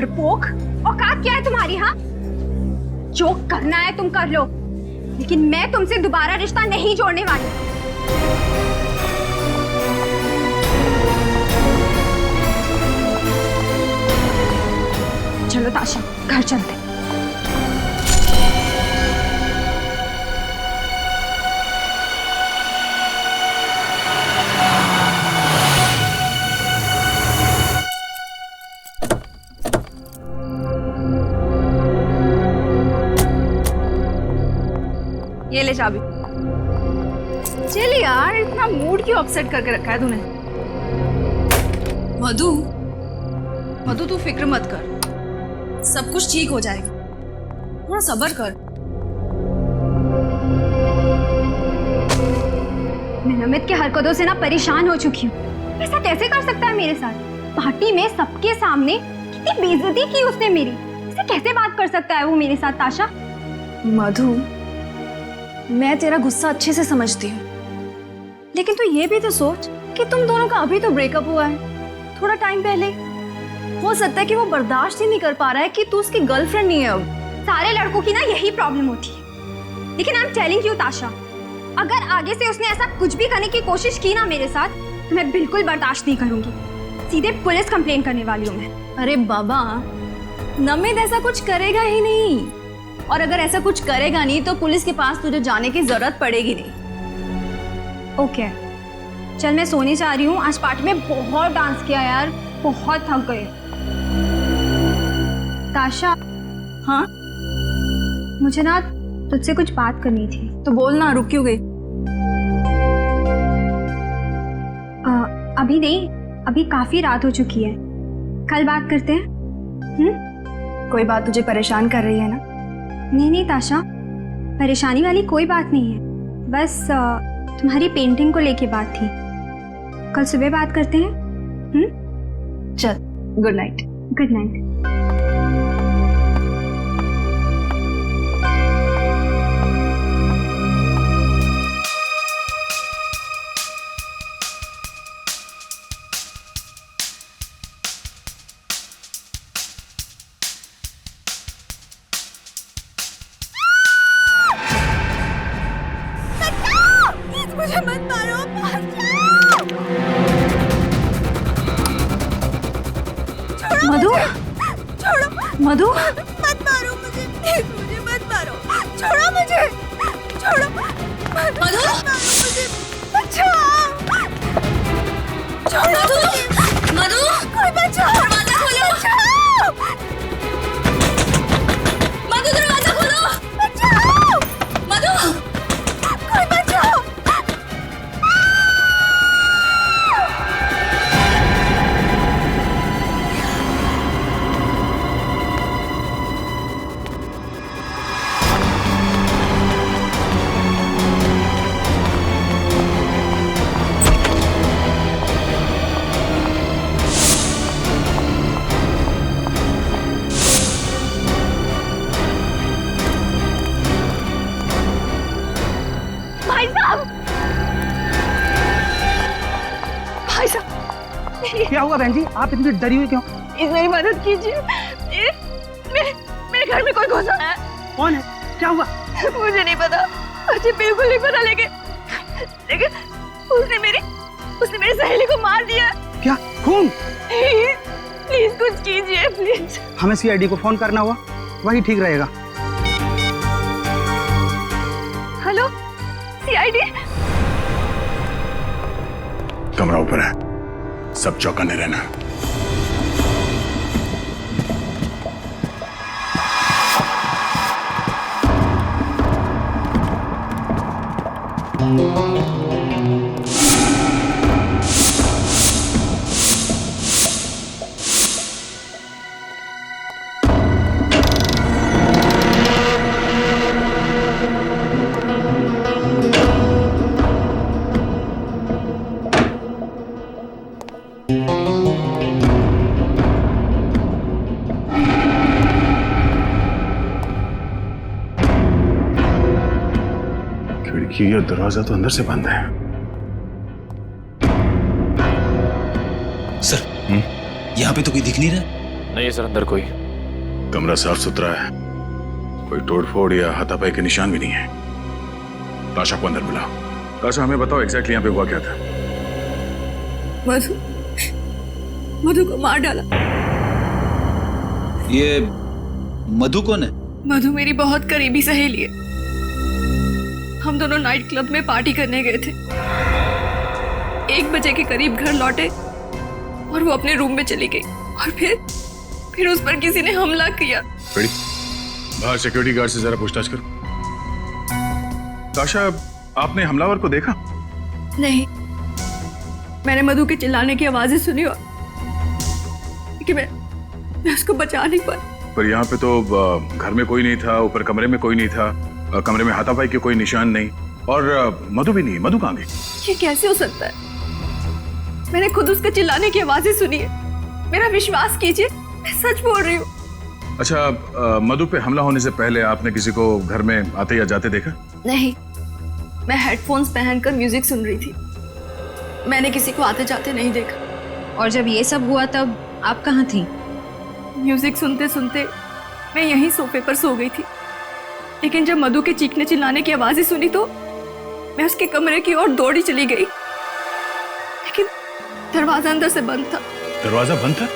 डरपोक, औकात क्या है तुम्हारी? हाँ, जो करना है तुम कर लो, लेकिन मैं तुमसे दोबारा रिश्ता नहीं जोड़ने वाली। चलो ताशा, घर चलते। ये ले चाबी। चल यार, इतना मूड क्यों अपसेट करके रखा है तूने? मधु, मधु तू फिक्र मत कर, सब कुछ ठीक हो जाएगा, थोड़ा सब्र कर। मैं नमित के हरकतों से ना परेशान हो चुकी हूँ। ऐसा कैसे कर सकता है मेरे साथ? पार्टी में सबके सामने कितनी बेइज्जती की उसने मेरी। ऐसे कैसे बात कर सकता है वो मेरे साथ? ताशा, मधु, मैं तेरा गुस्सा अच्छे से समझती हूँ, लेकिन तू ये भी तो सोच कि तुम दोनों का अभी तो ब्रेकअप हुआ है, थोड़ा टाइम पहले। हो सकता है कि वो बर्दाश्त ही नहीं कर पा रहा है कि तू उसकी गर्लफ्रेंड नहीं है अब। सारे लड़कों की ना यही प्रॉब्लम होती है। लेकिन आई एम टेलिंग यू ताशा, अगर आगे से उसने ऐसा कुछ भी करने की कोशिश की ना मेरे साथ, तो मैं बिल्कुल बर्दाश्त नहीं करूंगी। सीधे पुलिस कंप्लेन करने वाली हूँ मैं। अरे बाबा, नमित ऐसा कुछ करेगा ही नहीं, और अगर ऐसा कुछ करेगा नहीं तो पुलिस के पास तुझे जाने की जरूरत पड़ेगी नहीं। ओके, चल मैं सोने जा रही हूँ। आज पार्टी में बहुत डांस किया यार, बहुत थक गए। ताशा, हाँ मुझे ना तुझसे कुछ बात करनी थी। तो बोलना, रुक क्यों गई? अभी नहीं, अभी काफी रात हो चुकी है, कल बात करते हैं। कोई बात तुझे परेशान कर रही है ना? नहीं नहीं ताशा, परेशानी वाली कोई बात नहीं है, बस तुम्हारी पेंटिंग को लेके बात थी। कल सुबह बात करते हैं। चल, गुड नाइट। Good night. मुझे मत मारो, मधु, छोड़ो, मधु, मत मारो मुझे, प्लीज मुझे मत मारो, छोड़ो मुझे, छोड़ो, मत मारो मुझे, बचाओ, छोड़ो मुझे, मधु, कोई बचाओ, दरवाजा खोलो, बचाओ, मधु दरवाजा खोलो, बचाओ, मधु, कोई बचाओ। भाई साहब, भाई साहब, क्या हुआ बहन जी? आप इतनी डरी हुई क्यों? प्लीज मेरी मदद कीजिए। मेरे घर में कोई घुसा है। कौन है? क्या हुआ? मुझे नहीं पता, मुझे बिल्कुल नहीं पता, लेकिन उसने मेरी सहेली को मार दिया। क्या? खून? प्लीज कुछ कीजिए प्लीज। हमें सीआईडी को फोन करना हुआ, वही ठीक रहेगा। Hello CID. कमरा ऊपर है, सब चौकन्ने रहना। खिड़की और दरवाजा तो अंदर से बंद है। सर, यहाँ पे तो कोई दिख नहीं रहा। नहीं है सर अंदर कोई। कमरा साफ सुथरा है, कोई तोड़फोड़ या हाथापाई के निशान भी नहीं है। ताशा को अंदर बुलाओ। ताशा, हमें बताओ एग्जैक्टली यहाँ पे हुआ क्या था? मधु मधु को मार डाला। ये मधु कौन है? मधु मेरी बहुत करीबी सहेली है। हम दोनों नाइट क्लब में पार्टी करने गए थे। 1 बजे के करीब घर लौटे और वो अपने रूम में चली गई और फिर उस पर किसी ने हमला किया। रेडी? बाहर सिक्योरिटी गार्ड से जरा पूछताछ करो। ताशा, आपने हमलावर को देखा? नहीं, मैंने मधु के चिल्लाने की आवाजें सुनी और कि मैं उसको बचा नहीं पाई। पर यहाँ पे तो घर में कोई नहीं था, ऊपर कमरे में कोई नहीं था, कमरे में हाथापाई के कोई निशान नहीं, और मधु भी नहीं। मधु कहाँ गई? ये कैसे हो सकता है? मैंने खुद उसके चिल्लाने की आवाजें सुनी है। मेरा विश्वास कीजिए, मैं सच बोल रही हूँ। अच्छा, मधु पे हमला होने से पहले आपने किसी को घर में आते या जाते देखा? नहीं, मैं हेडफोन्स पहनकर म्यूजिक सुन रही थी। मैंने किसी को आते जाते नहीं देखा। और जब ये सब हुआ तब आप कहाँ थी? म्यूजिक सुनते सुनते मैं यहीं सोफे पर सो गई थी, लेकिन जब मधु के चीखने चिल्लाने की आवाजें सुनी तो मैं उसके कमरे की ओर दौड़ी चली गई, लेकिन दरवाजा अंदर से बंद था। दरवाजा बंद था?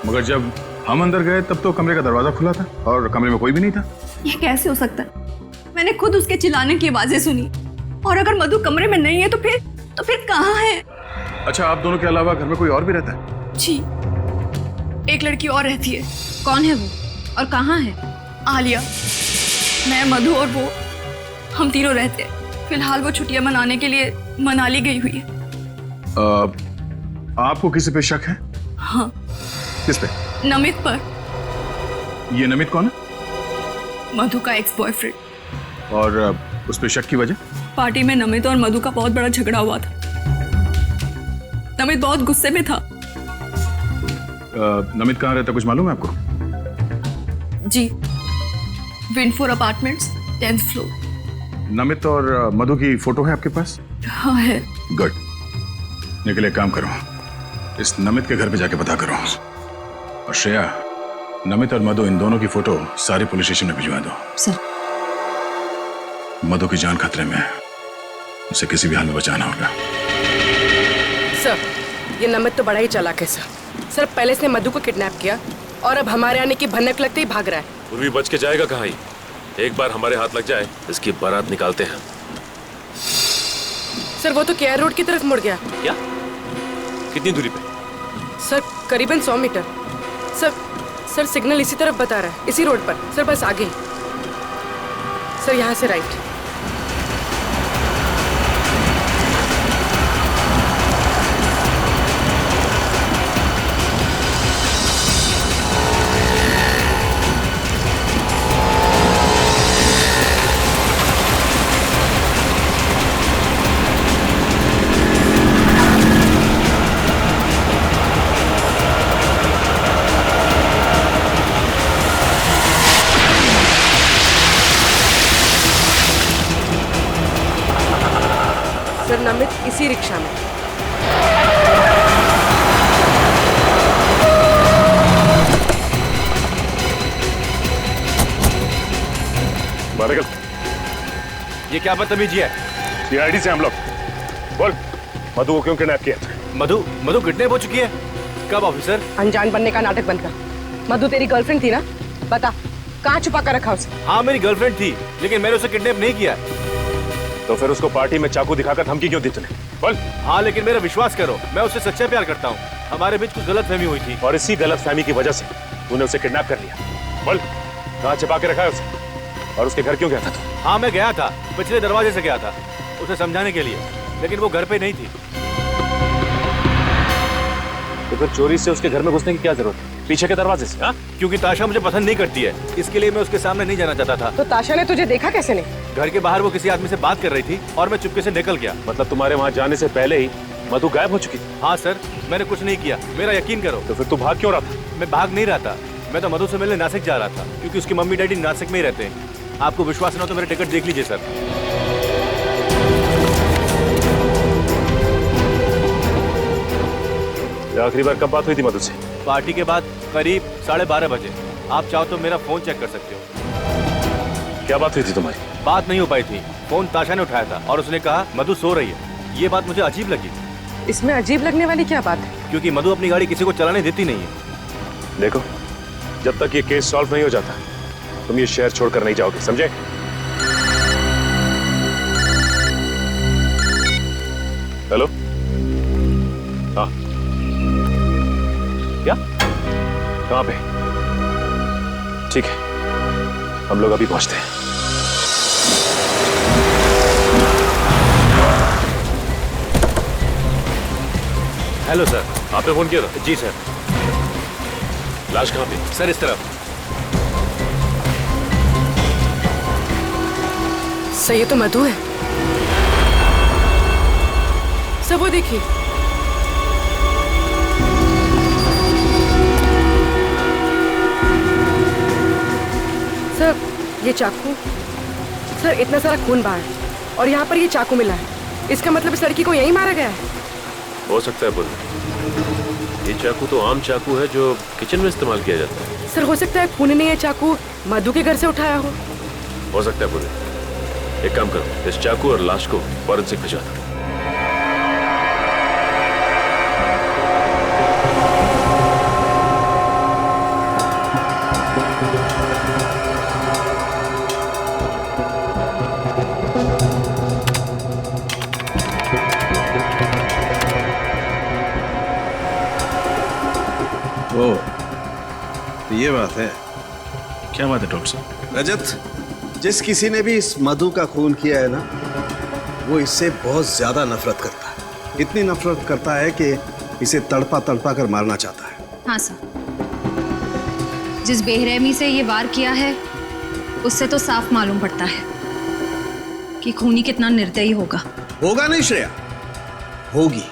मगर जब हम अंदर गए तब तो कमरे का दरवाजा खुला था और कमरे में कोई भी नहीं था। ये कैसे हो सकता है? मैंने खुद उसके चिल्लाने की आवाजें सुनी, और अगर मधु कमरे में नहीं है तो फिर कहाँ है? अच्छा, आप दोनों के अलावा घर में कोई और भी रहता है? जी, एक लड़की और रहती है। कौन है वो और कहाँ है? आलिया। मैं, मधु और वो, हम तीनों रहते हैं। फिलहाल वो छुट्टियां मनाने के लिए मनाली गई हुई है। आपको किसी पे शक है? हाँ, किस पे? नमित पर। ये नमित कौन है? मधु का एक्स बॉयफ्रेंड। और उस पे शक की वजह? पार्टी में नमित और मधु का बहुत बड़ा झगड़ा हुआ था। नमित बहुत गुस्से में था। नमित कहाँ रहता, कुछ मालूम है आपको? जी, विंडफोर अपार्टमेंट्स, 10th फ्लोर। नमित और मधु की फोटो है आपके पास? हाँ है। गुड। निकले, काम करो, इस नमित के घर पे जाके पता करो। और श्रेया, नमित और मधु, इन दोनों की फोटो सारी पुलिस स्टेशन में भिजवा दो। सर। मधु की जान खतरे में है, उसे किसी भी हाल में बचाना होगा। सर, ये नमित तो बड़ा ही चालाक है सर। सर, पहले इसने मधु को किडनैप किया और अब हमारे आने की भनक लगते ही भाग रहा है। पूर्वी बच के जाएगा कहाँ ही? एक बार हमारे हाथ लग जाए, इसकी बारात निकालते हैं। सर, वो तो केआर रोड की तरफ मुड़ गया। क्या? कितनी दूरी पे? सर, करीबन 100 मीटर। सर सिग्नल इसी तरफ बता रहा है, इसी रोड पर। सर, बस आगे ही। सर, यहाँ से राइट। सर, नमित इसी रिक्शा में। बारगल, ये क्या बदतमीजी है? सीआईडी से हम लोग। बोल, मधु को क्यों किडनैप किया? मधु किडनैप हो चुकी है। कब ऑफिसर? अनजान बनने का नाटक बंद कर। मधु तेरी गर्लफ्रेंड थी ना? बता, कहाँ छुपा कर रखा उसे? हाँ, मेरी गर्लफ्रेंड थी, लेकिन मैंने उसे किडनैप नहीं किया। तो फिर उसको पार्टी में चाकू दिखाकर धमकी क्यों दी तूने? बोल। हाँ, लेकिन मेरा विश्वास करो, मैं उससे सच्चा प्यार करता हूँ। हमारे बीच कुछ गलतफहमी हुई थी। और इसी गलतफहमी की वजह से तूने उसे किडनैप कर लिया। बोल, कहाँ छिपा के रखा है उसे? और उसके घर क्यों गया था तू? हाँ, मैं गया था, पिछले दरवाजे से गया था उसे समझाने के लिए, लेकिन वो घर पे नहीं थी। तो फिर चोरी से उसके घर में घुसने की क्या जरूरत है? पीछे के दरवाजे से? हाँ? क्योंकि ताशा मुझे पसंद नहीं करती है, इसके लिए मैं उसके सामने नहीं जाना चाहता था। तो ताशा ने तुझे देखा कैसे नहीं? घर के बाहर वो किसी आदमी से बात कर रही थी और मैं चुपके से निकल गया। मतलब तुम्हारे वहाँ जाने से पहले ही मधु गायब हो चुकी थी? हाँ सर, मैंने कुछ नहीं किया, मेरा यकीन करो। तो फिर तू भाग क्यों रहा था? मैं भाग नहीं रहा था, मैं तो मधु से मिलने नासिक जा रहा था, क्योंकि उसकी मम्मी डैडी नासिक में ही रहते हैं। आपको विश्वास ना हो तो मेरे टिकट देख लीजिए सर। आखिरी बार कब बात हुई थी मधु से? पार्टी के बाद करीब 12:30 बजे। आप चाहो तो मेरा फोन चेक कर सकते हो। क्या बात हुई थी तुम्हारी? बात नहीं हो पाई थी। फोन ताशा ने उठाया था और उसने कहा मधु सो रही है। ये बात मुझे अजीब लगी, इसमें अजीब लगने वाली क्या बात है? क्योंकि मधु अपनी गाड़ी किसी को चलाने देती नहीं है। देखो, जब तक ये केस सॉल्व नहीं हो जाता तुम ये शहर छोड़कर नहीं जाओगे, समझे? हेलो? हाँ, क्या? कहाँ पे? ठीक है, हम लोग अभी पहुंचते हैं। Hello sir. आपने फोन किया था? जी सर। लाश कहाँ पे? सर इस तरफ। सर ये तो मधु है। सर वो देखिए। सर ये चाकू, सर इतना सारा खून बहा है और यहाँ पर ये चाकू मिला है। इसका मतलब इस लड़की को यहीं मारा गया है। हो सकता है बोल। ये चाकू तो आम चाकू है जो किचन में इस्तेमाल किया जाता है। सर हो सकता है खून ने ये चाकू मधु के घर से उठाया हो सकता है बोले। एक काम करो, इस चाकू और लाश को फॉरेंसिक भिजवा दो। ओ, तो ये बात है। क्या बात है डॉक्टर साहब? रजत, जिस किसी ने भी इस मधु का खून किया है ना, वो इससे बहुत ज्यादा नफरत करता है। इतनी नफरत करता है कि इसे तड़पा तड़पा कर मारना चाहता है। हाँ सर, जिस बेरहमी से ये वार किया है उससे तो साफ मालूम पड़ता है कि खूनी कितना निर्दयी होगा। होगा नहीं श्रेया, होगी।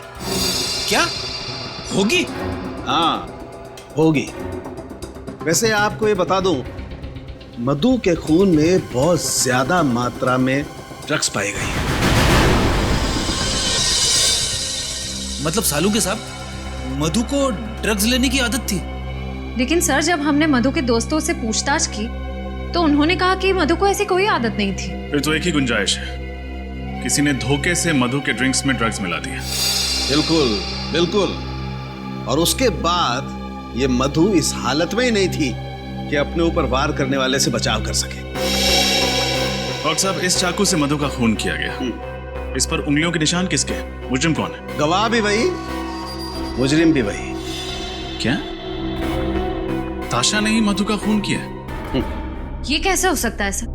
क्या होगी? हाँ होगी। वैसे आपको ये बता दूं, मधु के खून में बहुत ज्यादा मात्रा में ड्रग्स पाई गई है। मतलब सालू के साहब मधु को ड्रग्स लेने की आदत थी? लेकिन सर जब हमने मधु के दोस्तों से पूछताछ की तो उन्होंने कहा कि मधु को ऐसी कोई आदत नहीं थी। फिर तो एक ही गुंजाइश है, किसी ने धोखे से मधु के ड्रिंक्स में ड्रग्स मिला दिया। बिल्कुल बिल्कुल। और उसके बाद ये मधु इस हालत में ही नहीं थी कि अपने ऊपर वार करने वाले से बचाव कर सके। डॉक्टर साहब, इस चाकू से मधु का खून किया गया। इस पर उंगलियों के निशान किसके? मुजरिम कौन है? गवाह भी वही, मुजरिम भी वही। क्या ताशा ने ही मधु का खून किया? ये कैसे हो सकता है सर?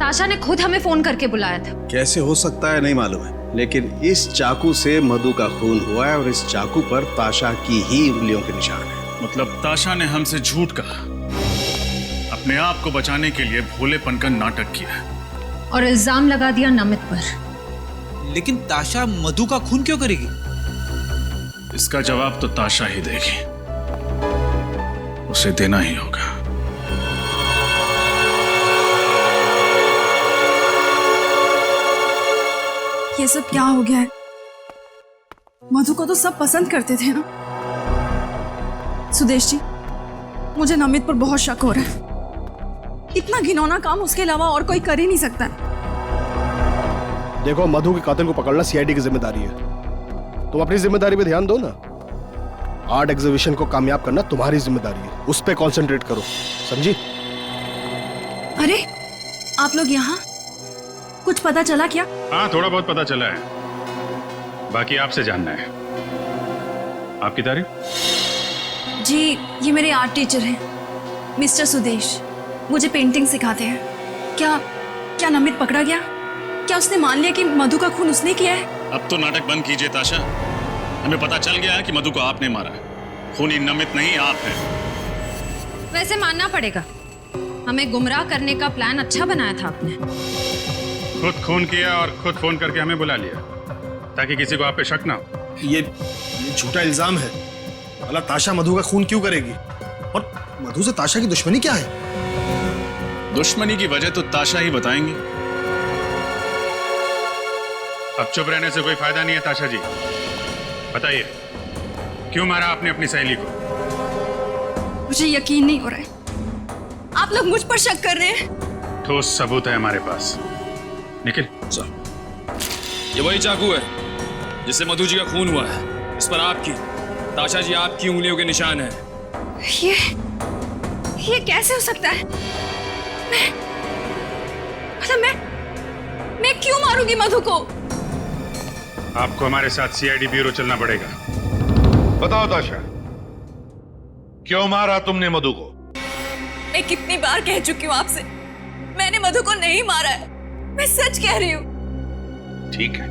ताशा ने खुद हमें फोन करके बुलाया था। कैसे हो सकता है नहीं मालूम है, लेकिन इस चाकू से मधु का खून हुआ है और इस चाकू पर ताशा की ही उंगलियों के निशान है। मतलब ताशा ने हमसे झूठ कहा, अपने आप को बचाने के लिए भोलेपन का नाटक किया और इल्जाम लगा दिया नमित पर। लेकिन ताशा मधु का खून क्यों करेगी? इसका जवाब तो ताशा ही देगी, उसे देना ही होगा। ये सब क्या हो गया है? मधु को तो सब पसंद करते थे ना। सुदेश जी, मुझे नमित पर बहुत शक हो रहा है। इतना घिनौना काम उसके अलावा और कोई कर ही नहीं सकता है। देखो, मधु के कातिल को पकड़ना सीआईडी की जिम्मेदारी है। तुम अपनी जिम्मेदारी पे ध्यान दो ना। आर्ट एग्जीबिशन को कामयाब करना तुम्हारी जिम्मेदारी है, उस पे कंसंट्रेट करो, समझी? अरे आप लोग यहाँ, कुछ पता चला क्या? हाँ, थोड़ा बहुत पता चला है, बाकी आपसे जानना है। आपकी तारीफ? जी, ये मेरे आर्ट टीचर हैं, मिस्टर सुदेश। मुझे पेंटिंग सिखाते हैं। क्या नमित पकड़ा गया? क्या उसने मान लिया कि मधु का खून उसने किया है? अब तो नाटक बंद कीजिए ताशा। हमें पता चल गया है कि मधु को आपने मारा है। खूनी नमित नहीं, आप हैं। वैसे मानना पड़ेगा, हमें गुमराह करने का प्लान अच्छा बनाया था आपने। खुद खून किया और खुद फोन करके हमें बुला लिया ताकि किसी को आप पे शक ना हो। ये झूठा इल्जाम है। भला ताशा मधु का खून क्यों करेगी? और मधु से ताशा की दुश्मनी क्या है? दुश्मनी की वजह तो ताशा ही बताएंगी। अब चुप रहने से कोई फायदा नहीं है ताशा जी। बताइए, क्यों मारा आपने अपनी सहेली को? मुझे यकीन नहीं हो रहा है। आप लोग मुझ पर शक कर रहे हैं। ठोस सबूत है हमारे पास। निखिल सर, ये वही चाकू है जिससे मधु जी का खून हुआ है। इस पर आपकी, ताशा जी आपकी उंगलियों के निशान है। ये कैसे हो सकता है? मैं क्यों मारूंगी मधु को? आपको हमारे साथ सीआईडी ब्यूरो चलना पड़ेगा। बताओ ताशा, क्यों मारा तुमने मधु को? मैं कितनी बार कह चुकी हूँ आपसे, मैंने मधु को नहीं मारा है। मैं सच कह रही हूँ। ठीक है,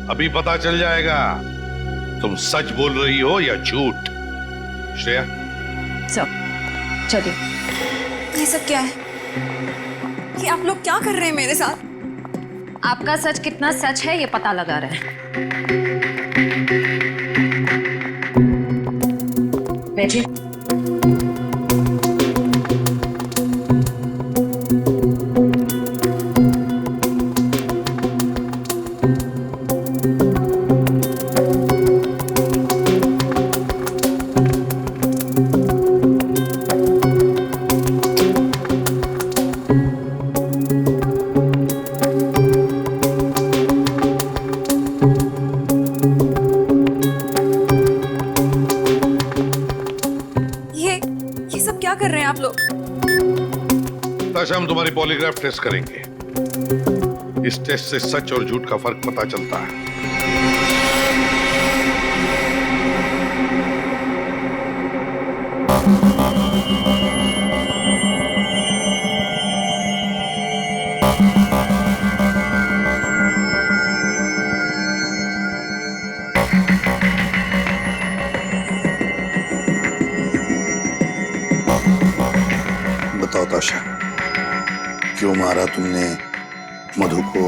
अभी पता चल जाएगा तुम सच बोल रही हो या झूठ। श्रेया, चलिए। ये सब क्या है? ये आप लोग क्या कर रहे हैं मेरे साथ? आपका सच कितना सच है ये पता लगा रहे हैं। बैठिए। कर रहे हैं आप लोग? ताशा, हम तुम्हारी पॉलीग्राफ टेस्ट करेंगे। इस टेस्ट से सच और झूठ का फर्क पता चलता है। बताओ ताशा, क्यों मारा तुमने मधु को?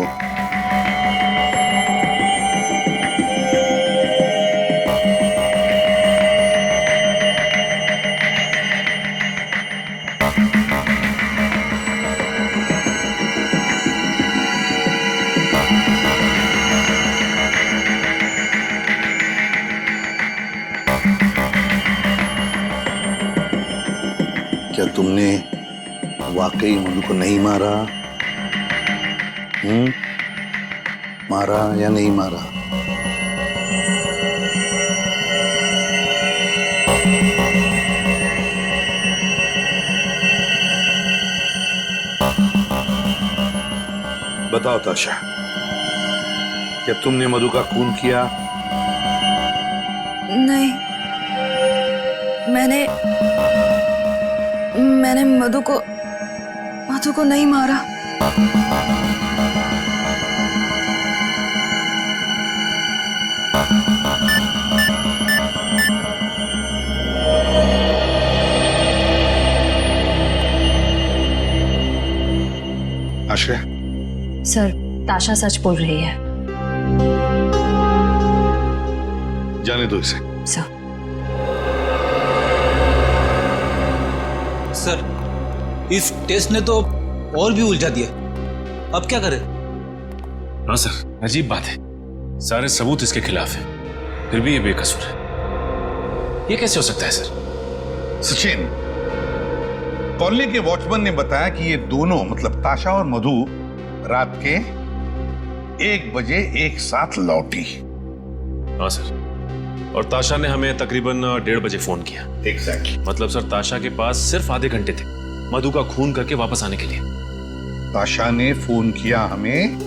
क्या तुमने वाकई मधु को नहीं मारा? मारा या नहीं मारा? बताओ ताशा, क्या तुमने मधु का खून किया? नहीं, मैंने मधु को नहीं मारा। आश्रय, सर, ताशा सच बोल रही है। जाने दो इसे। सर, इस टेस्ट ने तो और भी उलझा दिया। अब क्या करें? हाँ सर, अजीब बात है, सारे सबूत इसके खिलाफ हैं, फिर भी ये बेकसूर है। ये कैसे हो सकता है सर? सचिन, कॉलोनी के वॉचमैन ने बताया कि ये दोनों मतलब ताशा और मधु रात के 1 बजे एक साथ लौटी। हाँ सर, और ताशा ने हमें तकरीबन 1:30 बजे फोन किया। एग्जैक्टली। मतलब सर, ताशा के पास सिर्फ आधे घंटे थे मधु का खून करके वापस आने के लिए। ताशा ने फोन किया हमें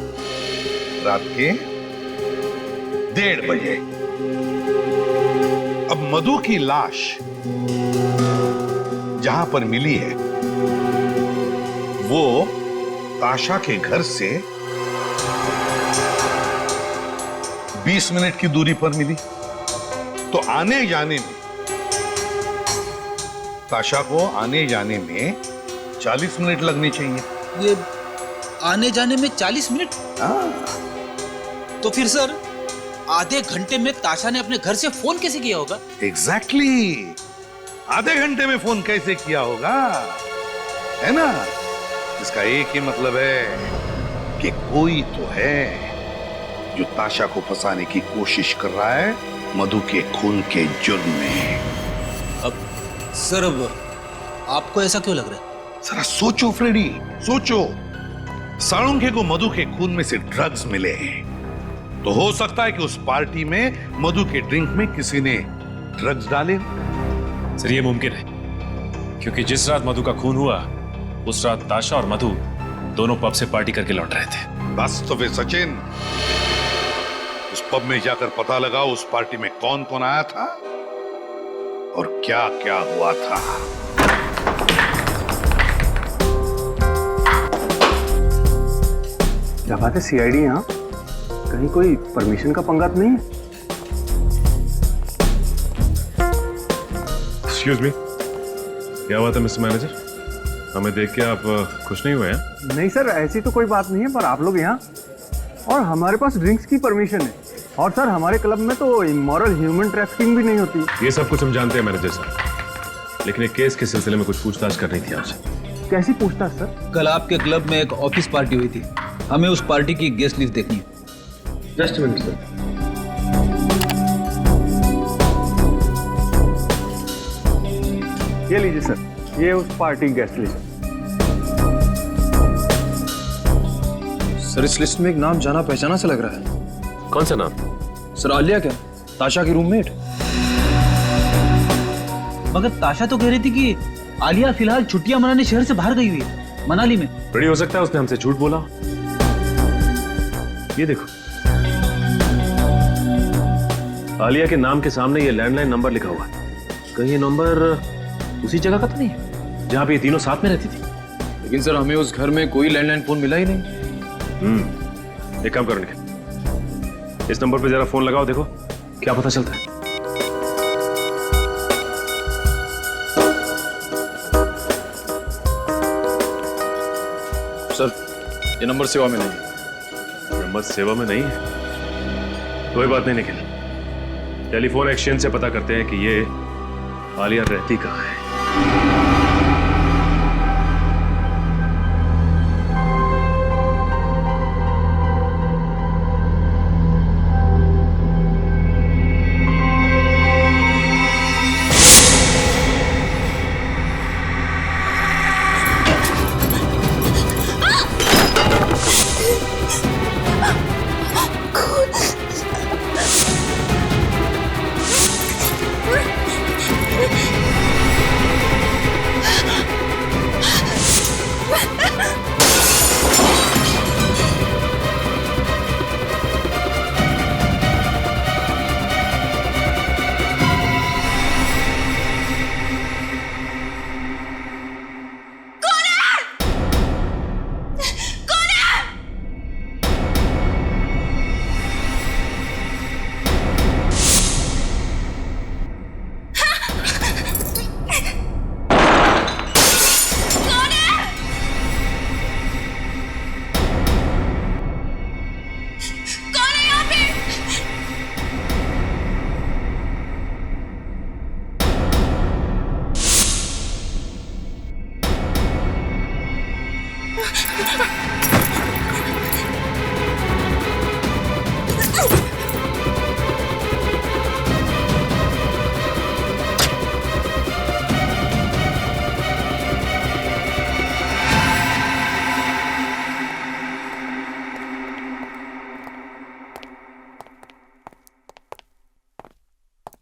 रात के 1:30 बजे। अब मधु की लाश जहां पर मिली है वो ताशा के घर से 20 मिनट की दूरी पर मिली, तो आने जाने में ताशा को आने जाने में 40 मिनट लगने चाहिए। ये आने जाने में 40 मिनट? हाँ। तो फिर सर, आधे घंटे में ताशा ने अपने घर से फोन कैसे किया होगा? एग्जैक्टली, आधे घंटे में फोन कैसे किया होगा, है ना? इसका एक ही मतलब है कि कोई तो है जो ताशा को फंसाने की कोशिश कर रहा है मधु के खून के जुर्म में। सर अब आपको ऐसा क्यों लग रहा है? जरा सोचो फ्रेडी, सोचो। साळुंखे को मधु के खून में से ड्रग्स मिले, तो हो सकता है कि उस पार्टी में मधु के ड्रिंक में किसी ने ड्रग्स डाले। सर ये मुमकिन है, क्योंकि जिस रात मधु का खून हुआ उस रात ताशा और मधु दोनों पब से पार्टी करके लौट रहे थे। बस तो फिर सचिन, उस पब में जाकर पता लगाओ उस पार्टी में कौन कौन आया था और क्या क्या हुआ था। क्या बात है, सीआईडी यहाँ? कहीं कोई परमिशन का पंगा तो नहीं है? एक्सक्यूज मी, क्या हुआ था मिस्टर मैनेजर? हमें देख के आप खुश नहीं हुए हैं? नहीं सर, ऐसी तो कोई बात नहीं है, पर आप लोग यहाँ और हमारे पास ड्रिंक्स की परमिशन है, और सर हमारे क्लब में तो इमोरल ह्यूमन ट्रैफिकिंग भी नहीं होती। ये सब कुछ हम जानते हैं मैनेजर साहब, लेकिन एक केस के सिलसिले में कुछ पूछताछ करनी थी आपसे। कैसी पूछताछ सर? कल आपके क्लब में एक ऑफिस पार्टी हुई थी, हमें उस पार्टी की गेस्ट लिस्ट देखनी है। Just minute sir. ये लीजिए सर, ये उस पार्टी गेस्ट लिस्ट। सर इस लिस्ट में एक नाम जाना पहचाना सा लग रहा है। कौन सा नाम? सर आलिया क्या, ताशा की रूममेट? मगर ताशा तो कह रही थी कि आलिया फिलहाल छुट्टियां मनाने शहर से बाहर गई हुई है, मनाली में। बड़ी हो सकता है उसने हमसे झूठ बोला। ये देखो, आलिया के नाम के सामने ये लैंडलाइन नंबर लिखा हुआ है। कहीं ये नंबर उसी जगह का तो नहीं है जहां पे ये तीनों साथ में रहती थी? लेकिन सर हमें उस घर में कोई लैंडलाइन फोन मिला ही नहीं। एक काम करो निखिल, इस नंबर पे जरा फोन लगाओ, देखो क्या पता चलता है। सर ये नंबर सेवा में नहीं है। नंबर सेवा में नहीं है? कोई बात नहीं निखिल, टेलीफोन एक्सचेंज से पता करते हैं कि ये आलिया रहती कहाँ है।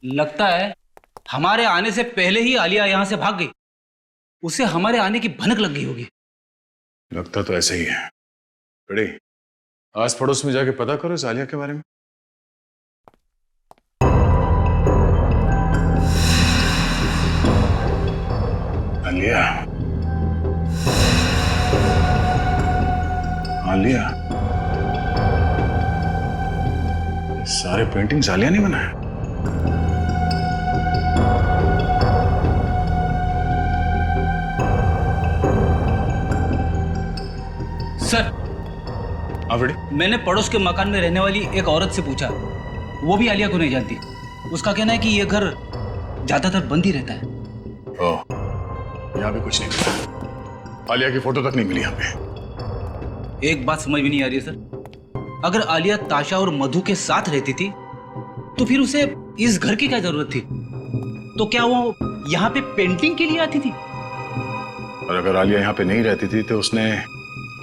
लगता है हमारे आने से पहले ही आलिया यहां से भाग गई, उसे हमारे आने की भनक लग गई होगी। लगता तो ऐसा ही है। बड़े आस पड़ोस में जाके पता करो इस आलिया के बारे में। आलिया, आलिया, सारे पेंटिंग्स आलिया ने बनाए? सर मैंने पड़ोस के मकान में रहने वाली एक औरत से पूछा, वो भी आलिया को नहीं जानती। उसका कहना है कि ये घर ज्यादातर बंद ही रहता है। ओह, यहाँ भी कुछ नहीं मिला। आलिया की फोटो तक नहीं मिली यहाँ पे। एक बात समझ में नहीं आ रही है सर, अगर आलिया ताशा और मधु के साथ रहती थी तो फिर उसे इस घर की क्या जरूरत थी? तो क्या वो यहाँ पे पेंटिंग के लिए आती थी? और अगर आलिया यहाँ पे नहीं रहती थी तो उसने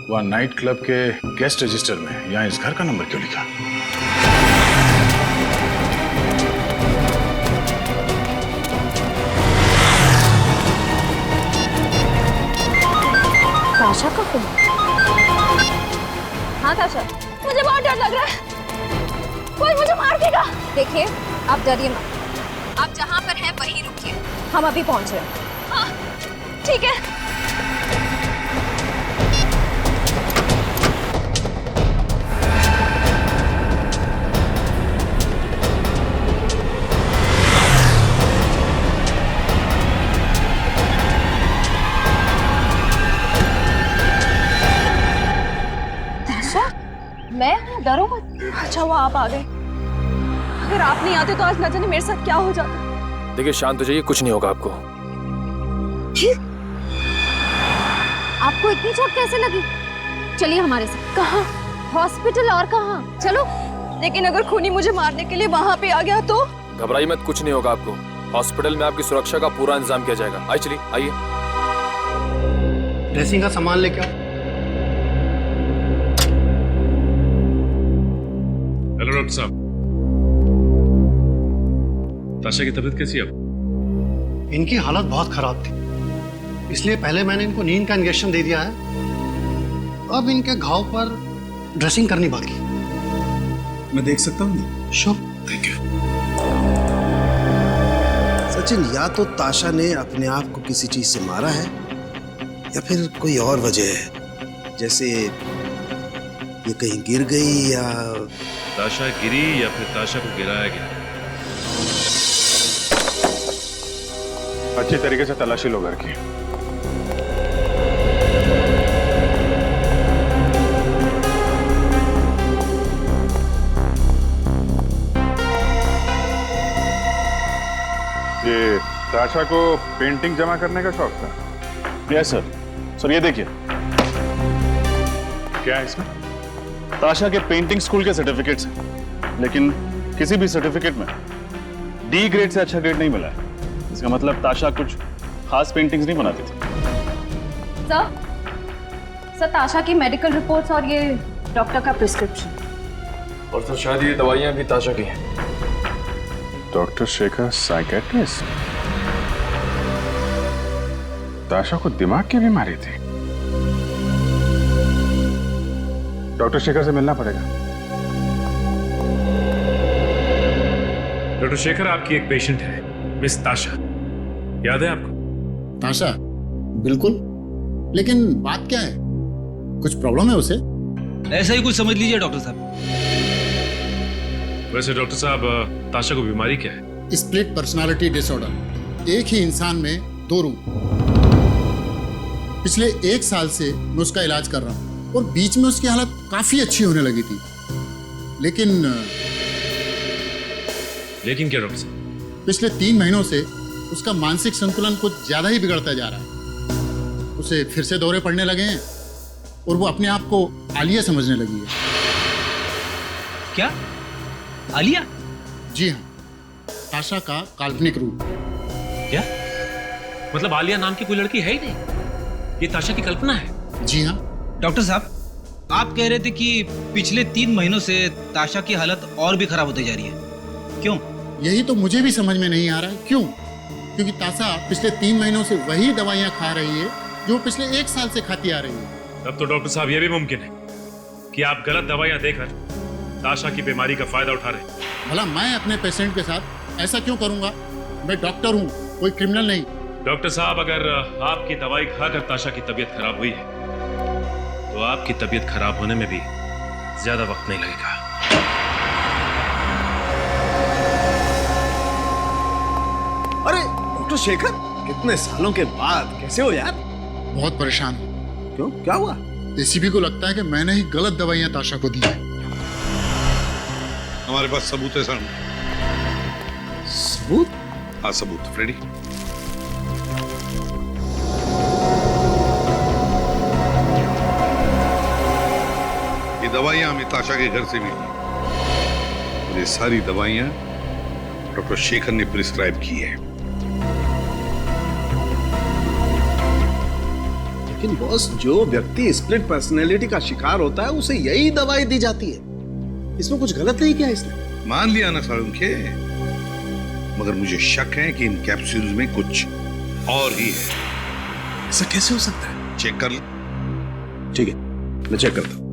वहाँ नाइट क्लब के गेस्ट रजिस्टर में यहाँ इस घर का नंबर क्यों लिखा? ताशा का फोन? हाँ ताशा, मुझे बहुत डर लग रहा है, कोई मुझे मार देगा। देखिए आप डरिए मत, आप जहाँ पर हैं वहीं रुकिए, हम अभी पहुँच रहे हैं। हाँ ठीक है। मैं डरो मत। अच्छा वो आप आ गए, अगर आप नहीं आते तो आज न जाने मेरे साथ क्या हो जाता। देखिए शांत हो जाइए, कुछ नहीं होगा आपको। आपको इतनी चोट कैसे लगी? चलिए हमारे साथ। कहाँ? हॉस्पिटल। और कहाँ? चलो। लेकिन अगर खूनी मुझे मारने के लिए वहाँ पे आ गया तो? घबराइए मत, कुछ नहीं होगा आपको। हॉस्पिटल में आपकी सुरक्षा का पूरा इंतजाम किया जाएगा। आइए चलिए, आइए। ड्रेसिंग का सामान लेके आओ। हेलो डॉक्टर साहब, ताशा की तबीयत कैसी है अब? इनकी हालत बहुत खराब थी, इसलिए पहले मैंने इनको नींद का इंजेक्शन दे दिया है। अब इनके घाव पर ड्रेसिंग करनी बाकी। मैं देख सकता हूँ? श्योर। Thank you. सचिन, या तो ताशा ने अपने आप को किसी चीज से मारा है या फिर कोई और वजह है, जैसे ये कहीं गिर गई या ताशा गिरी या फिर ताशा को गिराया गया। अच्छी तरीके से तलाशी लो घर की। ये ताशा को पेंटिंग जमा करने का शौक था? Yes sir. सर ये देखिए, क्या है इसमें? ताशा के पेंटिंग स्कूल के सर्टिफिकेट्स हैं, लेकिन किसी भी सर्टिफिकेट में डी ग्रेड से अच्छा ग्रेड नहीं मिला है। इसका मतलब ताशा कुछ खास पेंटिंग्स नहीं बनाती थी। सर ताशा की मेडिकल रिपोर्ट्स और ये डॉक्टर का प्रिस्क्रिप्शन। और सर शायद ये दवाइयाँ भी ताशा की हैं। Doctor Shekhar psychiatrist? ताशा को दिमाग की बीमारी थी? डॉक्टर शेखर से मिलना पड़ेगा। डॉक्टर शेखर, आपकी एक पेशेंट है, मिस ताशा, याद है आपको? ताशा? बिल्कुल, लेकिन बात क्या है? कुछ प्रॉब्लम है उसे? ऐसा ही कुछ समझ लीजिए डॉक्टर साहब। वैसे डॉक्टर साहब, ताशा को बीमारी क्या है? Split personality disorder. एक ही इंसान में दो रूप। पिछले 1 साल से मैं उसका इलाज कर रहा हूँ और बीच में उसकी हालत काफी अच्छी होने लगी थी, लेकिन क्या डॉक्टर साहब? पिछले 3 महीनों से उसका मानसिक संतुलन कुछ ज्यादा ही बिगड़ता जा रहा है। उसे फिर से दौरे पड़ने लगे हैं और वो अपने आप को आलिया समझने लगी है। क्या? आलिया? जी हाँ, ताशा का काल्पनिक रूप। क्या मतलब आलिया नाम की कोई लड़की है ही नहीं? ये ताशा की कल्पना है? जी हाँ। डॉक्टर साहब, आप कह रहे थे कि पिछले 3 महीनों से ताशा की हालत और भी खराब होती जा रही है, क्यों? यही तो मुझे भी समझ में नहीं आ रहा है, क्यों? क्योंकि ताशा पिछले 3 महीनों से वही दवाइयाँ खा रही है जो पिछले 1 साल से खाती आ रही है। तब तो डॉक्टर साहब, यह भी मुमकिन है कि आप गलत दवाइयाँ देकर ताशा की बीमारी का फायदा उठा रहे हैं। भला मैं अपने पेशेंट के साथ ऐसा क्यों करूंगा? मैं डॉक्टर हूँ, कोई क्रिमिनल नहीं। डॉक्टर साहब, अगर आपकी दवाई खाकर ताशा की तबीयत खराब हुई है तो आपकी तबीयत खराब होने में भी ज्यादा वक्त नहीं लगेगा। अरे डॉक्टर शेखर, कितने सालों के बाद कैसे हो यार? बहुत परेशान हूँ। क्यों, क्या हुआ? एसीपी को लगता है कि मैंने ही गलत दवाइयाँ ताशा को दी है। हमारे पास सबूत है सर। सबूत? हाँ सबूत, फ्रेडी। ये दवाइयां हमें ताशा के घर से मिली। ये सारी दवाइयां डॉक्टर शेखर ने प्रिस्क्राइब की है। लेकिन बॉस, जो व्यक्ति स्प्लिट पर्सनैलिटी का शिकार होता है उसे यही दवाई दी जाती है। इसमें कुछ गलत नहीं किया इसने। मान लिया ना साळुंखे, मगर मुझे शक है कि इन कैप्सूल्स में कुछ और ही है। ऐसा कैसे हो सकता है? चेक कर ले। ठीक है, मैं चेक करता हूं।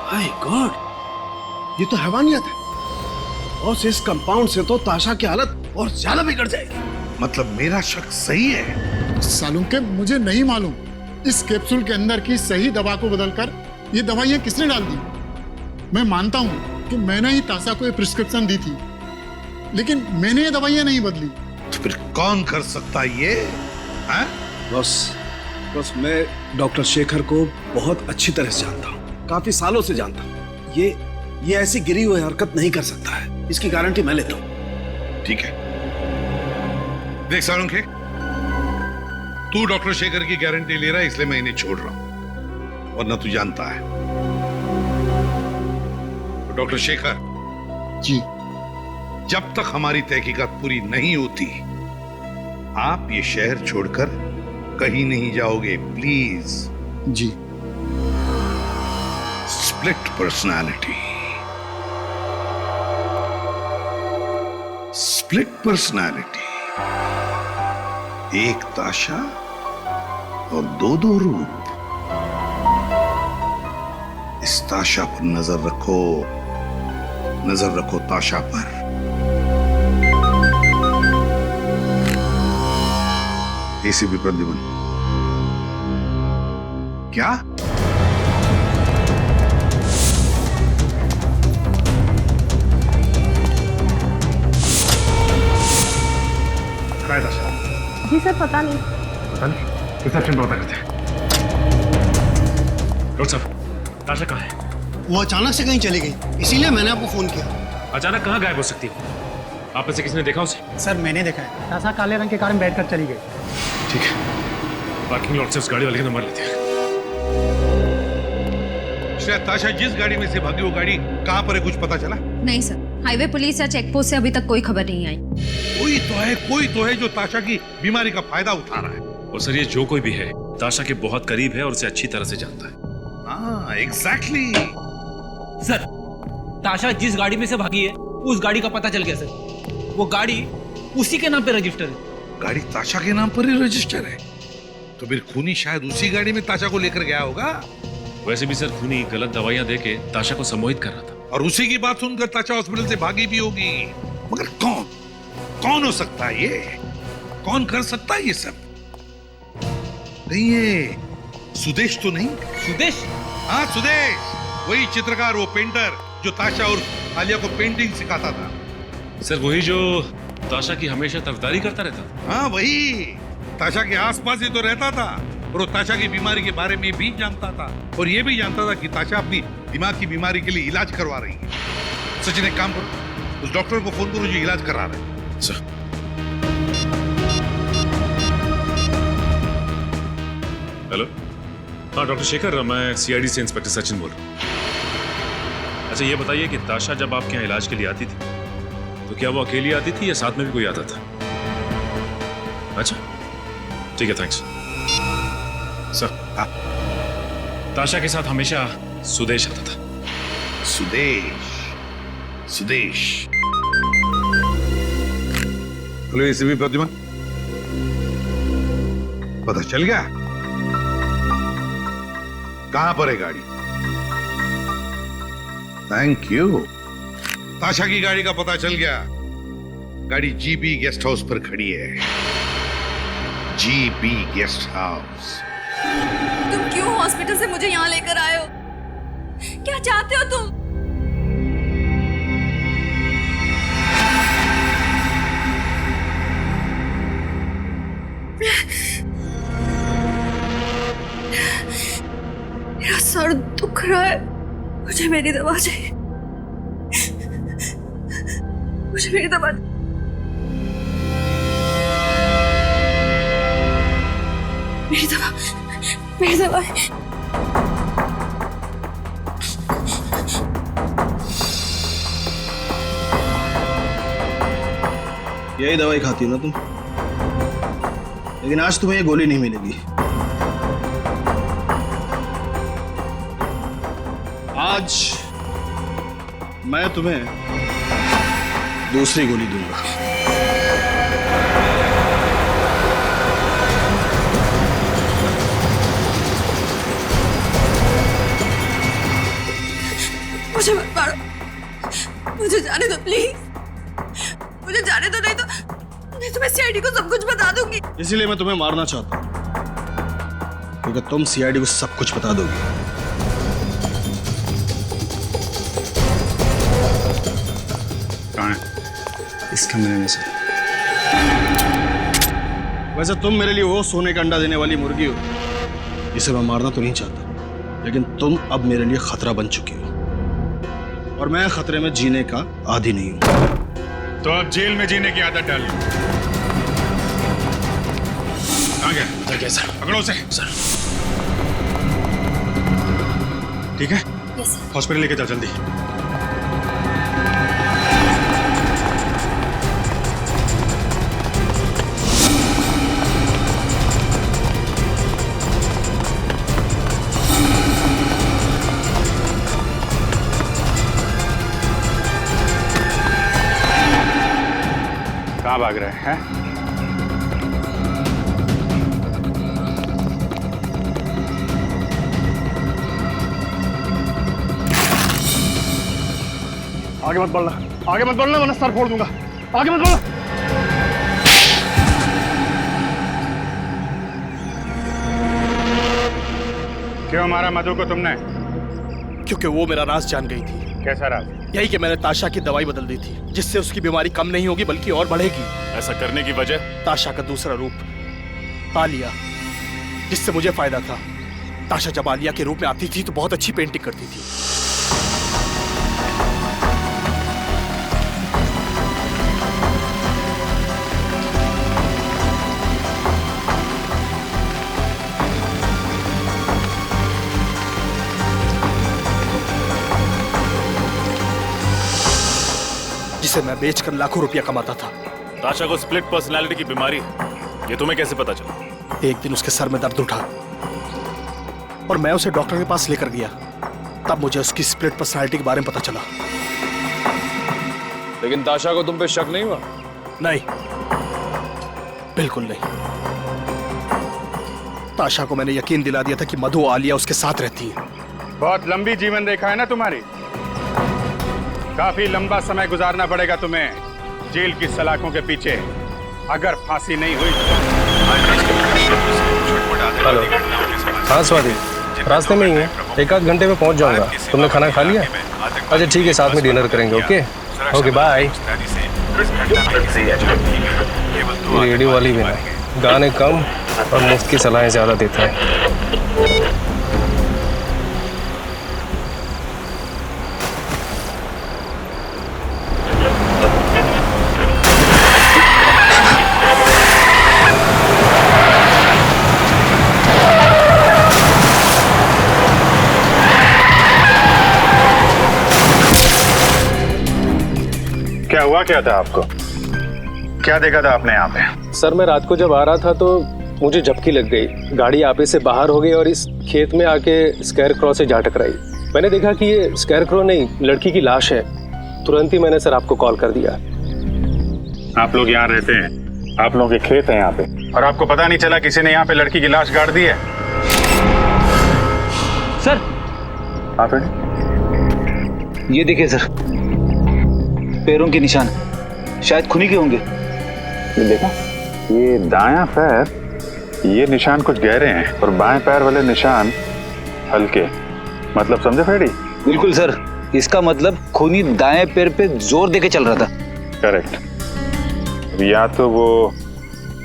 माय गॉड, ये तो हैवानियत है। और इस कंपाउंड से तो ताशा की हालत और ज्यादा बिगड़ जाएगी। मतलब मेरा शक सही है? सालुंखे, मुझे नहीं मालूम इस कैप्सूल के अंदर की सही दवा को बदलकर ये दवाइयां किसने डाल दी। मैं मानता हूं कि मैंने ही ताशा को ये प्रिस्क्रिप्शन दी थी, लेकिन मैंने ये दवाइयां नहीं बदली। तो फिर कौन कर सकता है ये? बस मैं डॉक्टर शेखर को बहुत अच्छी तरह से जानता हूँ, काफी सालों से जानता हूँ। ये ऐसी गिरी हुई हरकत नहीं कर सकता है, इसकी गारंटी मैं लेता हूँ। ठीक है, देख साळुंखे, तू डॉक्टर शेखर की गारंटी ले रहा है, इसलिए मैं इन्हें छोड़ रहा हूं, वरना तू जानता है। तो डॉक्टर शेखर जी, जब तक हमारी तहकीकात पूरी नहीं होती, आप ये शहर छोड़कर कहीं नहीं जाओगे, प्लीज। जी। स्प्लिट पर्सनालिटी, स्प्लिट पर्सनालिटी, एक ताशा और दो रूप। इस ताशा पर नजर रखो ताशा पर। एसीपी प्रद्युमन, क्या? जी सर, पता नहीं। रिसेप्शन पर पता करते हैं। डॉक्टर साहब, ताशा कहाँ है? वो अचानक से कहीं चली गई, इसीलिए मैंने आपको फोन किया। अचानक कहाँ गायब हो सकती है? आप में से किसने देखा उसे? सर, मैंने देखा है। ताशा काले रंग के कार में बैठकर चली गई। ठीक है, पार्किंग लॉट से उस गाड़ी वाले का नंबर लेते हैं। शायद ताशा जिस गाड़ी में से भागी, वो गाड़ी कहाँ पर है, कुछ पता चला? नहीं सर, हाईवे पुलिस या चेक पोस्ट से अभी तक कोई खबर नहीं आई। कोई तो है जो ताशा की बीमारी का फायदा उठा रहा है। और सर, ये जो कोई भी है ताशा के बहुत करीब है और उसे अच्छी तरह से जानता है। हाँ, एग्जैक्टली। सर, ताशा जिस गाड़ी में से भागी है उस गाड़ी का पता चल गया सर। वो गाड़ी उसी के नाम पे रजिस्टर है। गाड़ी ताशा के नाम पर ही रजिस्टर है? तो फिर खूनी शायद उसी गाड़ी में ताशा को लेकर गया होगा। वैसे भी सर, खूनी गलत दवाइयां देके ताशा को सम्मोहित कर रहा था, और उसी की बात सुनकर ताशा हॉस्पिटल से भागी भी होगी। मगर कौन हो सकता है ये? कौन कर सकता है ये सब? नहीं, ये सुदेश तो नहीं? सुदेश? हाँ, सुदेश, वही चित्रकार, वो पेंटर जो ताशा और आलिया को पेंटिंग सिखाता था। सर, वही जो ताशा की हमेशा तरफदारी करता रहता। हाँ, वही ताशा के आसपास ही तो रहता था, और वो ताशा की बीमारी के बारे में भी जानता था, और ये भी जानता था कि ताशा अपनी दिमाग की बीमारी के लिए इलाज करवा रही है। सचिन, एक काम करो, उस डॉक्टर को फोन करो जो इलाज करा रहा है। Sir, hello. हाँ डॉक्टर शेखर, मैं सीआईडी से इंस्पेक्टर सचिन बोल रहा हूँ। अच्छा, ये बताइए कि ताशा जब आपके यहाँ इलाज के लिए आती थी तो क्या वो अकेली आती थी या साथ में भी कोई आता था? अच्छा, ठीक है, थैंक्स। सर, ताशा के साथ हमेशा सुदेश आता था। सुदेश। हेलो एसीपी प्रद्युमन, पता चल गया कहां पर है गाड़ी? Thank you. ताशा की गाड़ी का पता चल गया। गाड़ी जीबी गेस्ट हाउस पर खड़ी है। GB guest house. तुम क्यों हॉस्पिटल से मुझे यहाँ लेकर आए हो? क्या चाहते हो तुम? मेरा सर दुख रहा है, मुझे मेरी दवा चाहिए। मुझे मेरी दवा। मेरी दवा, मेरी दवा। यही दवाई खाती हो ना तुम? लेकिन आज तुम्हें ये गोली नहीं मिलेगी। आज मैं तुम्हें दूसरी गोली दूंगा। मुझे मत मारो, मुझे जाने दो प्लीज, मुझे जाने दो, नहीं तो मैं तुम्हें सीआईडी को सब कुछ बता दूंगी। इसीलिए मैं तुम्हें मारना चाहता हूं, क्योंकि तुम सीआईडी को सब कुछ बता दोगी। कहाँ है? इस कमरे में से। वैसे तुम मेरे लिए वो सोने का अंडा देने वाली मुर्गी हो जिसे मैं मारना तो नहीं चाहता, लेकिन तुम अब मेरे लिए खतरा बन चुकी हो और मैं खतरे में जीने का आदी नहीं हूं। तो अब जेल में जीने की आदत डाल ली। कहाँ गया? उधर गया सर। पकड़ो उसे। सर। ठीक है? हॉस्पिटल लेके जाओ जल्दी। कहाँ भाग रहे हैं? आगे मत बढ़ना, आगे मत बढ़ना वरना सर फोड़ दूंगा। आगे मत बढ़ना। क्यों मारा मधु को तुमने? क्योंकि वो मेरा राज जान गई थी। कैसा राज? यही कि मैंने ताशा की दवाई बदल दी थी, जिससे उसकी बीमारी कम नहीं होगी बल्कि और बढ़ेगी। ऐसा करने की वजह? ताशा का दूसरा रूप आलिया, जिससे मुझे फायदा था। ताशा जब आलिया के रूप में आती थी तो बहुत अच्छी पेंटिंग करती थी। जिसे मैं बेचकर लाखों रुपया कमाता था। ताशा को स्प्लिट पर्सनालिटी की बीमारी है, ये तुम्हें कैसे पता चला? एक दिन उसके सर में दर्द उठा और मैं उसे डॉक्टर के पास लेकर गया। तब मुझे उसकी स्प्लिट पर्सनालिटी के बारे में पता चला। लेकिन ताशा को तुम पे शक नहीं हुआ? नहीं, बिल्कुल नहीं। ताशा को मैंने यकीन दिला दिया था कि मधु और आलिया उसके साथ रहती है। बहुत लंबी जीवन रेखा है ना तुम्हारी। काफी लंबा समय गुजारना पड़ेगा तुम्हें जेल की सलाखों के पीछे, अगर फांसी नहीं हुई। हेलो, हाँ स्वाति, रास्ते में ही है, एक आध घंटे में पहुंच जाऊंगा। तुमने खाना खा लिया? अच्छा ठीक है, साथ में डिनर करेंगे। Okay okay bye. रेडियो वाली भी ना, गाने कम और मुफ्त की सलाहें ज्यादा देते हैं। क्या हुआ क्या था आपको? क्या देखा था आपने यहाँ पे? सर मैं रात को जब आ रहा था तो मुझे झपकी लग गई। गाड़ी आपे से बाहर हो गई और इस खेत में आके स्कैर क्रॉ से जा टकराई। मैंने देखा कि ये स्कैर क्रॉ नहीं, लड़की की लाश है। तुरंत ही मैंने सर आपको कॉल कर दिया। आप लोग यहाँ रहते हैं, आप लोगों के खेत है यहाँ पे, और आपको पता नहीं चला किसी ने यहाँ पे लड़की की लाश गाड़ दी है? सर आप ये देखिए सर, पैरों के निशान, शायद खूनी के होंगे। ये देखा, ये दायां पैर, ये निशान कुछ गहरे हैं और बाएं पैर वाले निशान हल्के। मतलब समझे फ्रेडी? बिल्कुल सर, इसका मतलब खूनी दाएं पैर पे जोर देके चल रहा था। करेक्ट। या तो वो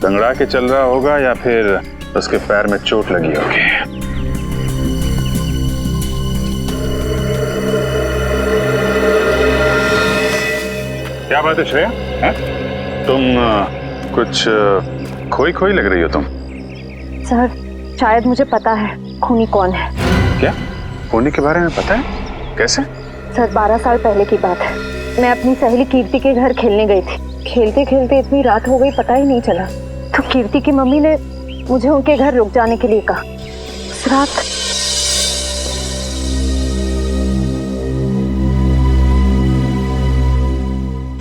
दंगड़ा के चल रहा होगा या फिर उसके पैर में चोट लगी होगी। क्या बात है श्रेया? तुम कुछ खोई खोई लग रही हो तुम। सर, शायद मुझे पता है खूनी कौन है। क्या? खूनी के बारे में पता है? कैसे? सर, 12 साल पहले की बात है। मैं अपनी सहेली कीर्ति के घर खेलने गई थी। खेलते खेलते इतनी रात हो गई, पता ही नहीं चला। तो कीर्ति की मम्मी ने मुझे उनके घर रुक जाने के लिए कहा। उस रात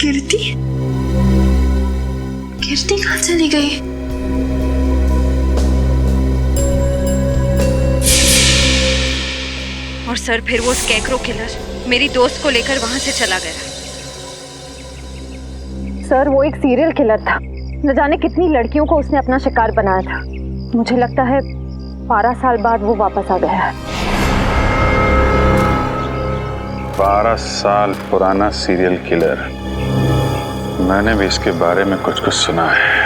कीर्ति कहाँ चली गई? और सर फिर वो स्कैरक्रो किलर मेरी दोस्त को लेकर वहां से चला गया। सर, वो एक सीरियल किलर था। न जाने कितनी लड़कियों को उसने अपना शिकार बनाया था। मुझे लगता है 12 साल बाद वो वापस आ गया है। 12 साल पुराना सीरियल किलर, मैंने भी इसके बारे में कुछ कुछ सुना है।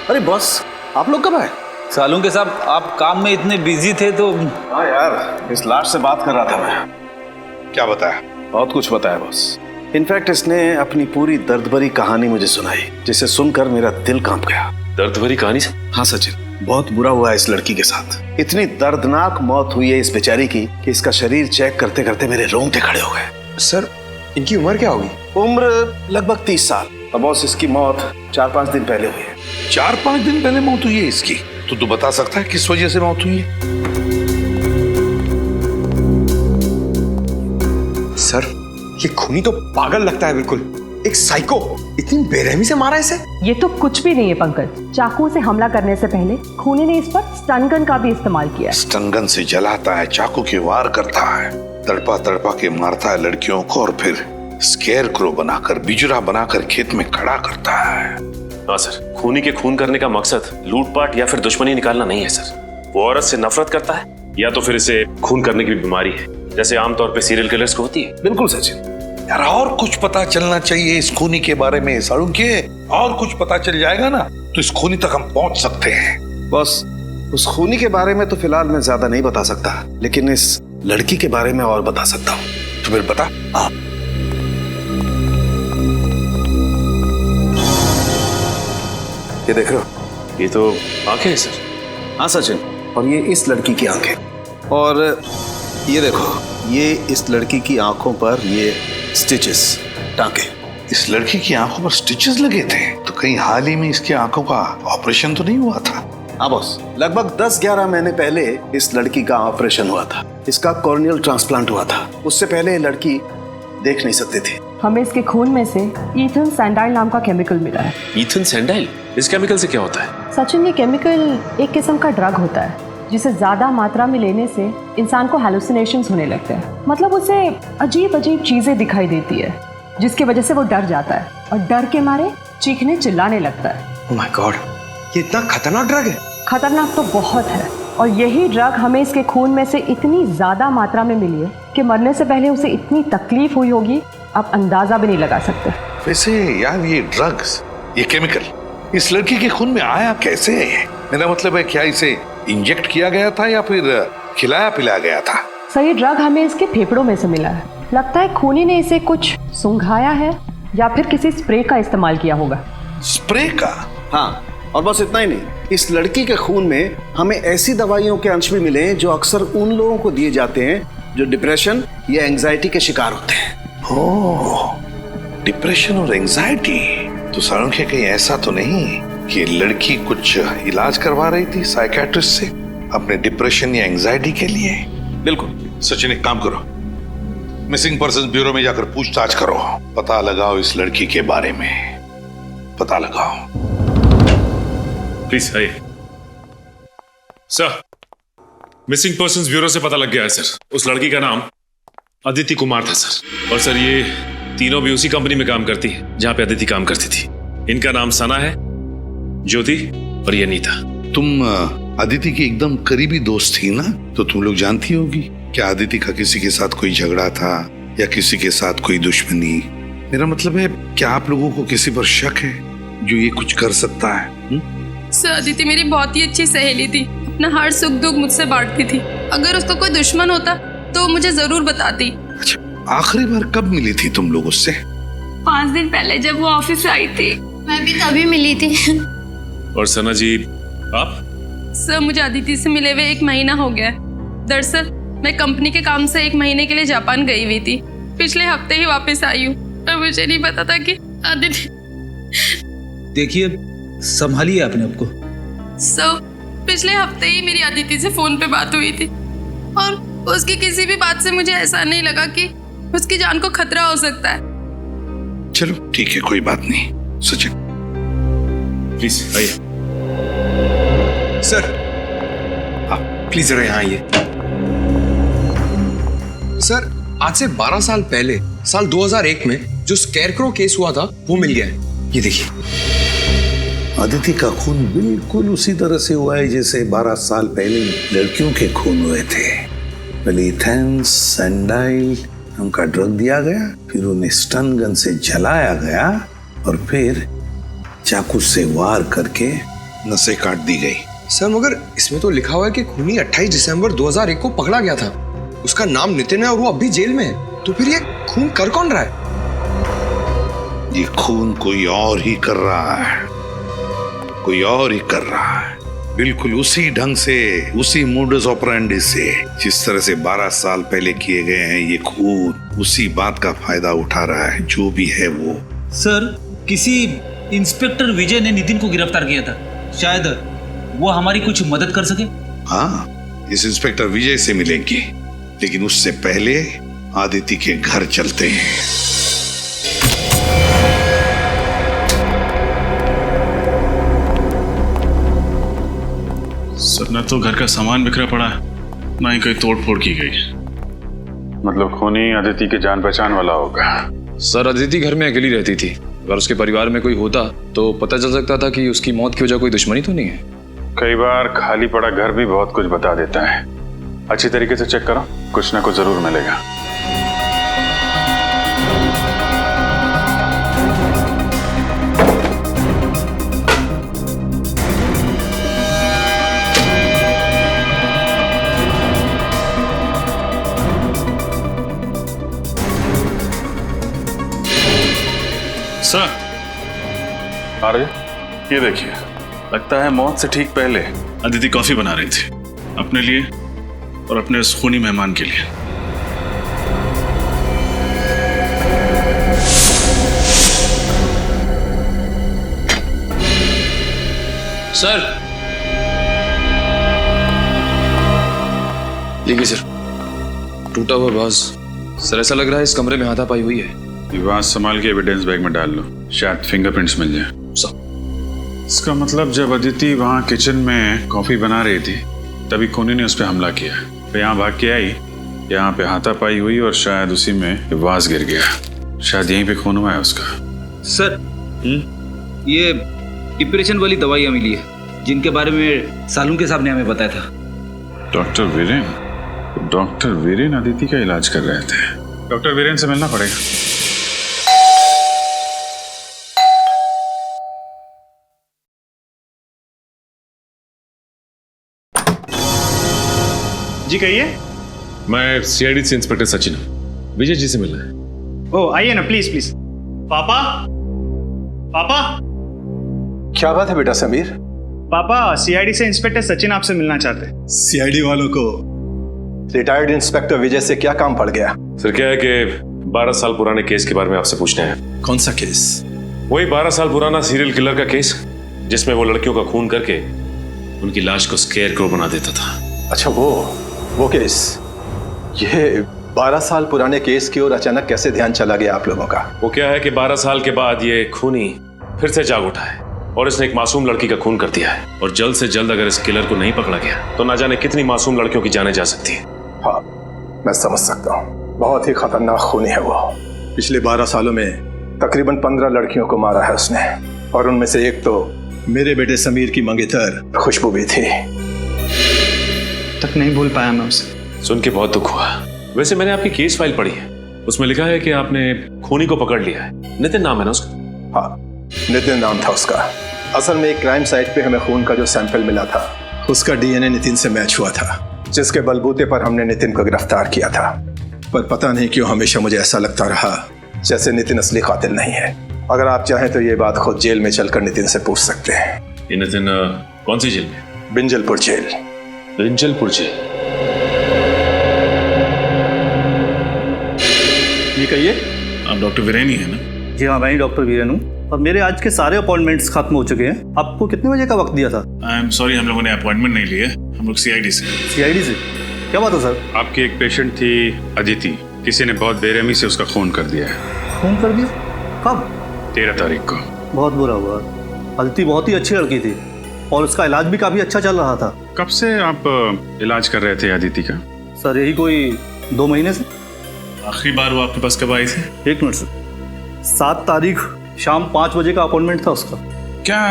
अरे बॉस, आप लोग कब आए? सालों के साहब, आप काम में इतने बिजी थे तो। हाँ यार, इस लाश से बात कर रहा था मैं। क्या बताया? बहुत कुछ बताया बॉस। इनफैक्ट इसने अपनी पूरी दर्द भरी कहानी मुझे सुनाई, जिसे सुनकर मेरा दिल कांप गया। दर्द भरी कहानी से? हाँ सचिन, बहुत बुरा हुआ है इस लड़की के साथ। इतनी दर्दनाक मौत हुई है इस बेचारी की कि इसका शरीर चेक करते करते मेरे रोंगटे खड़े हो गए। सर, इनकी उम्र क्या होगी? उम्र लगभग 30 साल। और बॉस, इसकी मौत 4-5 दिन पहले हुई है। 4-5 दिन पहले मौत हुई है इसकी? तो तू बता सकता है किस वजह से मौत हुई है? सर, ये खूनी तो पागल लगता है बिल्कुल, एक साइको। इतनी बेरहमी से मारा इसे? ये तो कुछ भी नहीं है पंकज। चाकू से हमला करने से पहले खूनी ने इस पर स्टन गन का भी इस्तेमाल किया। स्टन गन से जलाता है, चाकू के वार करता है, तड़पा तड़पा के मारता है लड़कियों को और फिर स्केरक्रो बनाकर, बिजरा बनाकर खेत में खड़ा करता है। हाँ सर, खूनी के खून करने का मकसद लूटपाट या फिर दुश्मनी निकालना नहीं है सर। वो औरत से नफरत करता है या तो फिर इसे खून करने की बीमारी है, जैसे आमतौर पे सीरियल किलर्स को होती है। बिल्कुल सचिन। यार, और कुछ पता चलना चाहिए इस खूनी के बारे में साळुंखे। और कुछ पता चल जाएगा ना तो इस खूनी तक हम पहुंच सकते हैं। बस, उस खूनी के बारे में तो फिलहाल मैं ज्यादा नहीं बता सकता, लेकिन इस लड़की के बारे में और बता सकता हूँ। तो फिर बता। ये देख रहे हो? ये तो आंखें हैं सर। हाँ सचिन, और ये इस लड़की की आंखें। और ये देखो, ये इस लड़की की आंखों पर ये स्टिचेस, टांके। इस लड़की की आंखों पर स्टिचेस लगे थे? तो कहीं हाल ही में इसकी आंखों का ऑपरेशन तो नहीं हुआ था? हाँ बॉस, लगभग 10-11 महीने पहले इस लड़की का ऑपरेशन हुआ था। इसका कॉर्नियल ट्रांसप्लांट हुआ था। उससे पहले ये लड़की देख नहीं सकती थी। हमें इसके खून में से ईथन सैंडाइल नाम का केमिकल मिला है। ईथन सैंडाइल? इस केमिकल से क्या होता है? सचिन, ये केमिकल एक किस्म का ड्रग होता है जिसे ज्यादा मात्रा में लेने से इंसान को हैलुसिनेशंस होने लगते हैं। मतलब उसे अजीब अजीब चीजें दिखाई देती है, जिसकी वजह से वो डर जाता है और डर के मारे चीखने चिल्लाने लगता है। ओह माय गॉड, ये इतना खतरनाक ड्रग है? खतरनाक तो बहुत है, और यही ड्रग हमें इसके खून में से इतनी ज्यादा मात्रा में मिली है कि मरने से पहले उसे इतनी तकलीफ हुई होगी, आप अंदाजा भी नहीं लगा सकते। वैसे यार, ये ड्रग्स, ये केमिकल इस लड़की के खून में आया कैसे? मेरा मतलब है, क्या इसे इंजेक्ट किया गया था या फिर खिलाया पिलाया गया था? सही ड्रग हमें इसके फेफड़ों में से मिला है। लगता है खूनी ने इसे कुछ सुंघाया है या फिर किसी स्प्रे का इस्तेमाल किया होगा। स्प्रे का? हाँ, और बस इतना ही नहीं, इस लड़की के खून में हमें ऐसी दवाइयों के अंश भी मिले हैं जो अक्सर उन लोगों को दिए जाते हैं जो डिप्रेशन या एंजाइटी के शिकार होते हैं। ओह, डिप्रेशन और एंजाइटी। तो साळुंखे, कहीं ऐसा तो नहीं कि लड़की कुछ इलाज करवा रही थी साइकियाट्रिस्ट से अपने डिप्रेशन या एंजाइटी के लिए? बिल्कुल। सचिन, एक काम करो, मिसिंग पर्सन ब्यूरो में जाकर पूछताछ करो, पता लगाओ इस लड़की के बारे में, पता लगाओ। प्लीज आइए सर। मिसिंग पर्संस ब्यूरो से पता लग गया है सर। उस लड़की का नाम अदिति कुमार था सर। और सर ये तीनों भी उसी कंपनी में काम करती है जहां पे अदिति काम करती थी। इनका नाम सना है, ज्योति और ये नीता। तुम अदिति की एकदम करीबी दोस्त थी ना, तो तुम लोग जानती होगी क्या अदिति का किसी के साथ कोई झगड़ा था या किसी के साथ कोई दुश्मनी? मेरा मतलब है, क्या आप लोगों को किसी पर शक है जो ये कुछ कर सकता है? सर अदिति मेरी बहुत ही अच्छी सहेली थी, अपना हर सुख दुख मुझसे बांटती थी। अगर उसका कोई दुश्मन होता तो मुझे जरूर बताती। अच्छा, आखिरी बार कब मिली थी तुम लोग उससे? 5 दिन पहले जब वो ऑफिस से आई थी। मैं भी तभी मिली थी। और सना जी आप? सर मुझे अदिति से मिले हुए 1 महीना हो गया है। दरअसल मैं कंपनी के काम से 1 महीने के लिए जापान गई हुई थी। पिछले हफ्ते ही वापस आई हूँ और मुझे नहीं पता था कि अदिति। देखिए, संभालिए अपने आप को। सर पिछले हफ्ते ही मेरी अदिति से फोन पे बात हुई थी और उसकी किसी भी बात से मुझे ऐसा नहीं लगा कि उसकी जान को खतरा हो सकता है। चलो ठीक है, कोई बात नहीं। सचिन प्लीज आइए। सर प्लीज जरा यहाँ आइए। सर आज से 12 साल पहले साल 2001 में जो स्कैरक्रो केस हुआ था वो मिल गया है। ये देखिए। अदिति का खून बिल्कुल उसी तरह से हुआ है जैसे 12 साल पहले लड़कियों के खून हुए थे। पहले इथेंस सैंडाइल नाम का ड्रग दिया गया, फिर उन्हें स्टन गन से जलाया गया और फिर चाकू से वार करके नसें काट दी गई। सर मगर इसमें तो लिखा हुआ है कि खूनी 28 दिसंबर 2001 को पकड़ा गया था। उसका नाम नितिन है और वो अभी जेल में है। तो फिर ये खून कर कौन रहा है? ये खून कोई और ही कर रहा है, कोई और ही कर रहा है, बिल्कुल उसी ढंग से, उसी मोडस ऑपरेंडी से जिस तरह से 12 साल पहले किए गए हैं। ये खून उसी बात का फायदा उठा रहा है, जो भी है वो। सर किसी इंस्पेक्टर विजय ने नितिन को गिरफ्तार किया था, शायद वो हमारी कुछ मदद कर सके। हाँ, इस इंस्पेक्टर विजय से मिलेंगे, लेकिन उससे पहले आदिति के घर चलते हैं। सर न तो घर का सामान बिखरा पड़ा है, ना ही कोई तोड़ फोड़ की गई। मतलब खूनी अदिति के जान पहचान वाला होगा। सर अदिति घर में अकेली रहती थी। अगर उसके परिवार में कोई होता तो पता चल सकता था कि उसकी मौत की वजह कोई दुश्मनी तो नहीं है। कई बार खाली पड़ा घर भी बहुत कुछ बता देता है। अच्छी तरीके से चेक करो, कुछ ना कुछ जरूर मिलेगा। सर आ रहे, ये देखिए, लगता है मौत से ठीक पहले अदिति कॉफी बना रही थी अपने लिए और अपने उस खूनी मेहमान के लिए। सर देखिए सर, टूटा हुआ बाज। सर ऐसा लग रहा है इस कमरे में हाथापाई हुई है। ये बात संभाल के एविडेंस बैग में डाल लो, शायद फिंगरप्रिंट्स मिल जाए। इसका मतलब जब अदिति वहां किचन में कॉफी बना रही थी तभी खूनी ने उस पर हमला किया। फिर यहाँ भाग के आई, यहाँ पे हाथापाई हुई और शायद उसी में वाज गिर गया। शायद यहीं पे खून हुआ है उसका। सर ये डिप्रेशन वाली दवाइयाँ मिली है जिनके बारे में सालुंके साहब ने हमें बताया था। डॉक्टर वीरेन अदिति का इलाज कर रहे थे। डॉक्टर वीरेन से मिलना पड़ेगा। जी कहिए। मैं सीआईडी से इंस्पेक्टर सचिन हूं, विजय जी से मिलना है। ओ आइए ना, प्लीज प्लीज। पापा पापा। क्या बात है बेटा समीर? पापा सीआईडी से इंस्पेक्टर सचिन आपसे मिलना चाहते हैं। सीआईडी वालों को रिटायर्ड इंस्पेक्टर विजय से क्या काम पड़ गया? सर क्या है कि 12 साल पुराने केस के बारे में आपसे पूछना है। कौन सा केस? वही 12 साल पुराना सीरियल किलर का केस जिसमें वो लड़कियों का खून करके उनकी लाश को स्केयरक्रो बना देता था। अच्छा वो केस। ये 12 साल पुराने केस की ओर अचानक कैसे ध्यान चला गया आप लोगों का? वो क्या है कि 12 साल के बाद ये खूनी फिर से जाग उठा है और इसने एक मासूम लड़की का खून कर दिया है। और जल्द से जल्द अगर इस किलर को नहीं पकड़ा गया तो ना जाने कितनी मासूम लड़कियों की जानें जा सकती है। हाँ, मैं समझ सकता हूँ। बहुत ही खतरनाक खूनी है वो। पिछले 12 सालों में तकरीबन 15 लड़कियों को मारा है उसने, और उनमें से एक तो मेरे बेटे समीर की मंगेतर खुशबू भी थी। तक नहीं भूल पाया मैं उसे। सुन के बहुत दुख हुआ। वैसे मैंने आपकी केस फाइल पढ़ी है, उसमें लिखा है कि आपने खूनी को पकड़ लिया है। नितिन नाम है ना उसका? हाँ, नितिन नाम था उसका। असल में एक क्राइम साइट पे हमें खून का जो सैंपल मिला था उसका डीएनए नितिन से मैच हुआ था, जिसके बलबूते पर हमने नितिन को गिरफ्तार किया था। पर पता नहीं क्यों हमेशा मुझे ऐसा लगता रहा जैसे नितिन असली कातिल नहीं है। अगर आप चाहें तो ये बात खुद जेल में चलकर नितिन से पूछ सकते हैं। ये नितिन कौन सी जेल में? बिंजलपुर जेल। बिंजलपुर जेल? ये कहिए। आप डॉक्टर वीरेन ही है ना? जी हाँ, मैं ही डॉक्टर वीरेन हूँ। और मेरे आज के सारे अपॉइंटमेंट्स खत्म हो चुके हैं। आपको कितने बजे का वक्त दिया था? आई एम सॉरी, हम लोगों ने अपॉइंटमेंट नहीं लिए। हम लोग सीआईडी से। सीआईडी से? क्या बात है सर? आपकी एक पेशेंट थी अदिति, किसी ने बहुत बेरहमी से उसका खून कर दिया है। खून कर दिया? कब? 13 तारीख को। बहुत बुरा हुआ। अदिति बहुत ही अच्छी लड़की थी और उसका इलाज भी काफी अच्छा चल रहा था। कब से आप इलाज कर रहे थे अदिति का? सर यही कोई 2 महीने से। आखिरी बार वो आपके पास कब आई थी? 1 मिनट सर। 7 तारीख शाम 5 बजे का अपॉइंटमेंट था उसका। क्या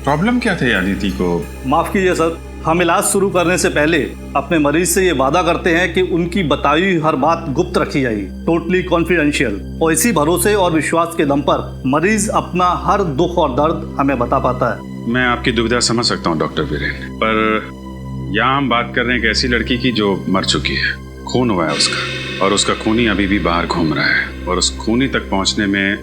प्रॉब्लम क्या थी अदिति को? माफ कीजिए सर, हम इलाज शुरू करने से पहले अपने मरीज से ये वादा करते हैं कि उनकी बताई हुई हर बात गुप्त रखी जाएगी, टोटली कॉन्फिडेंशियल। और इसी भरोसे और विश्वास के दम पर मरीज अपना हर दुख और दर्द हमें बता पाता है। मैं आपकी दुविधा समझ सकता हूँ डॉक्टर वीरेन, पर यहाँ हम बात कर रहे हैं एक ऐसी लड़की की जो मर चुकी है, खून हुआ है उसका, और उसका खूनी अभी भी बाहर घूम रहा है। और उस खूनी तक पहुँचने में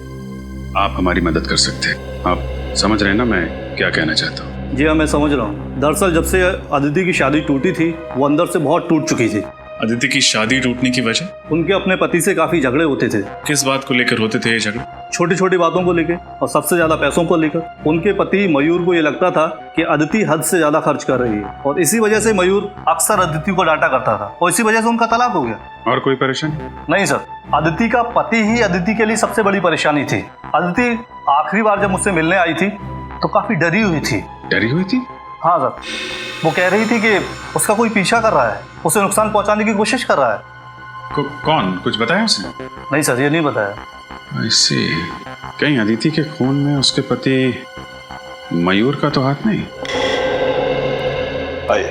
आप हमारी मदद कर सकते हैं। आप समझ रहे हैं ना मैं क्या कहना चाहता हूँ? जी हाँ, मैं समझ रहा हूँ। दरअसल जब से अदिति की शादी टूटी थी वो अंदर से बहुत टूट चुकी थी। अदिति की शादी टूटने की वजह? उनके अपने पति से काफी झगड़े होते थे। किस बात को लेकर होते थे ये झगड़े? छोटी छोटी बातों को लेकर और सबसे ज्यादा पैसों को लेकर। उनके पति मयूर को ये लगता था कि अदिति हद से ज्यादा खर्च कर रही है और इसी वजह से मयूर अक्सर अदिति को डांटा करता था और इसी वजह से उनका तलाक हो गया। और कोई परेशानी? नहीं सर, अदिति का पति ही अदिति के लिए सबसे बड़ी परेशानी थी। अदिति आखिरी बार जब मुझसे मिलने आई थी तो काफी डरी हुई थी। डरी हुई थी? हाँ सर, वो कह रही थी कि उसका कोई पीछा कर रहा है, उसे नुकसान पहुंचाने की कोशिश कर रहा है। कौन? कुछ बताया उसने? नहीं सर, ये नहीं बताया। I see। कहीं अदिति के खून में उसके पति मयूर का तो हाथ नहीं? आइए।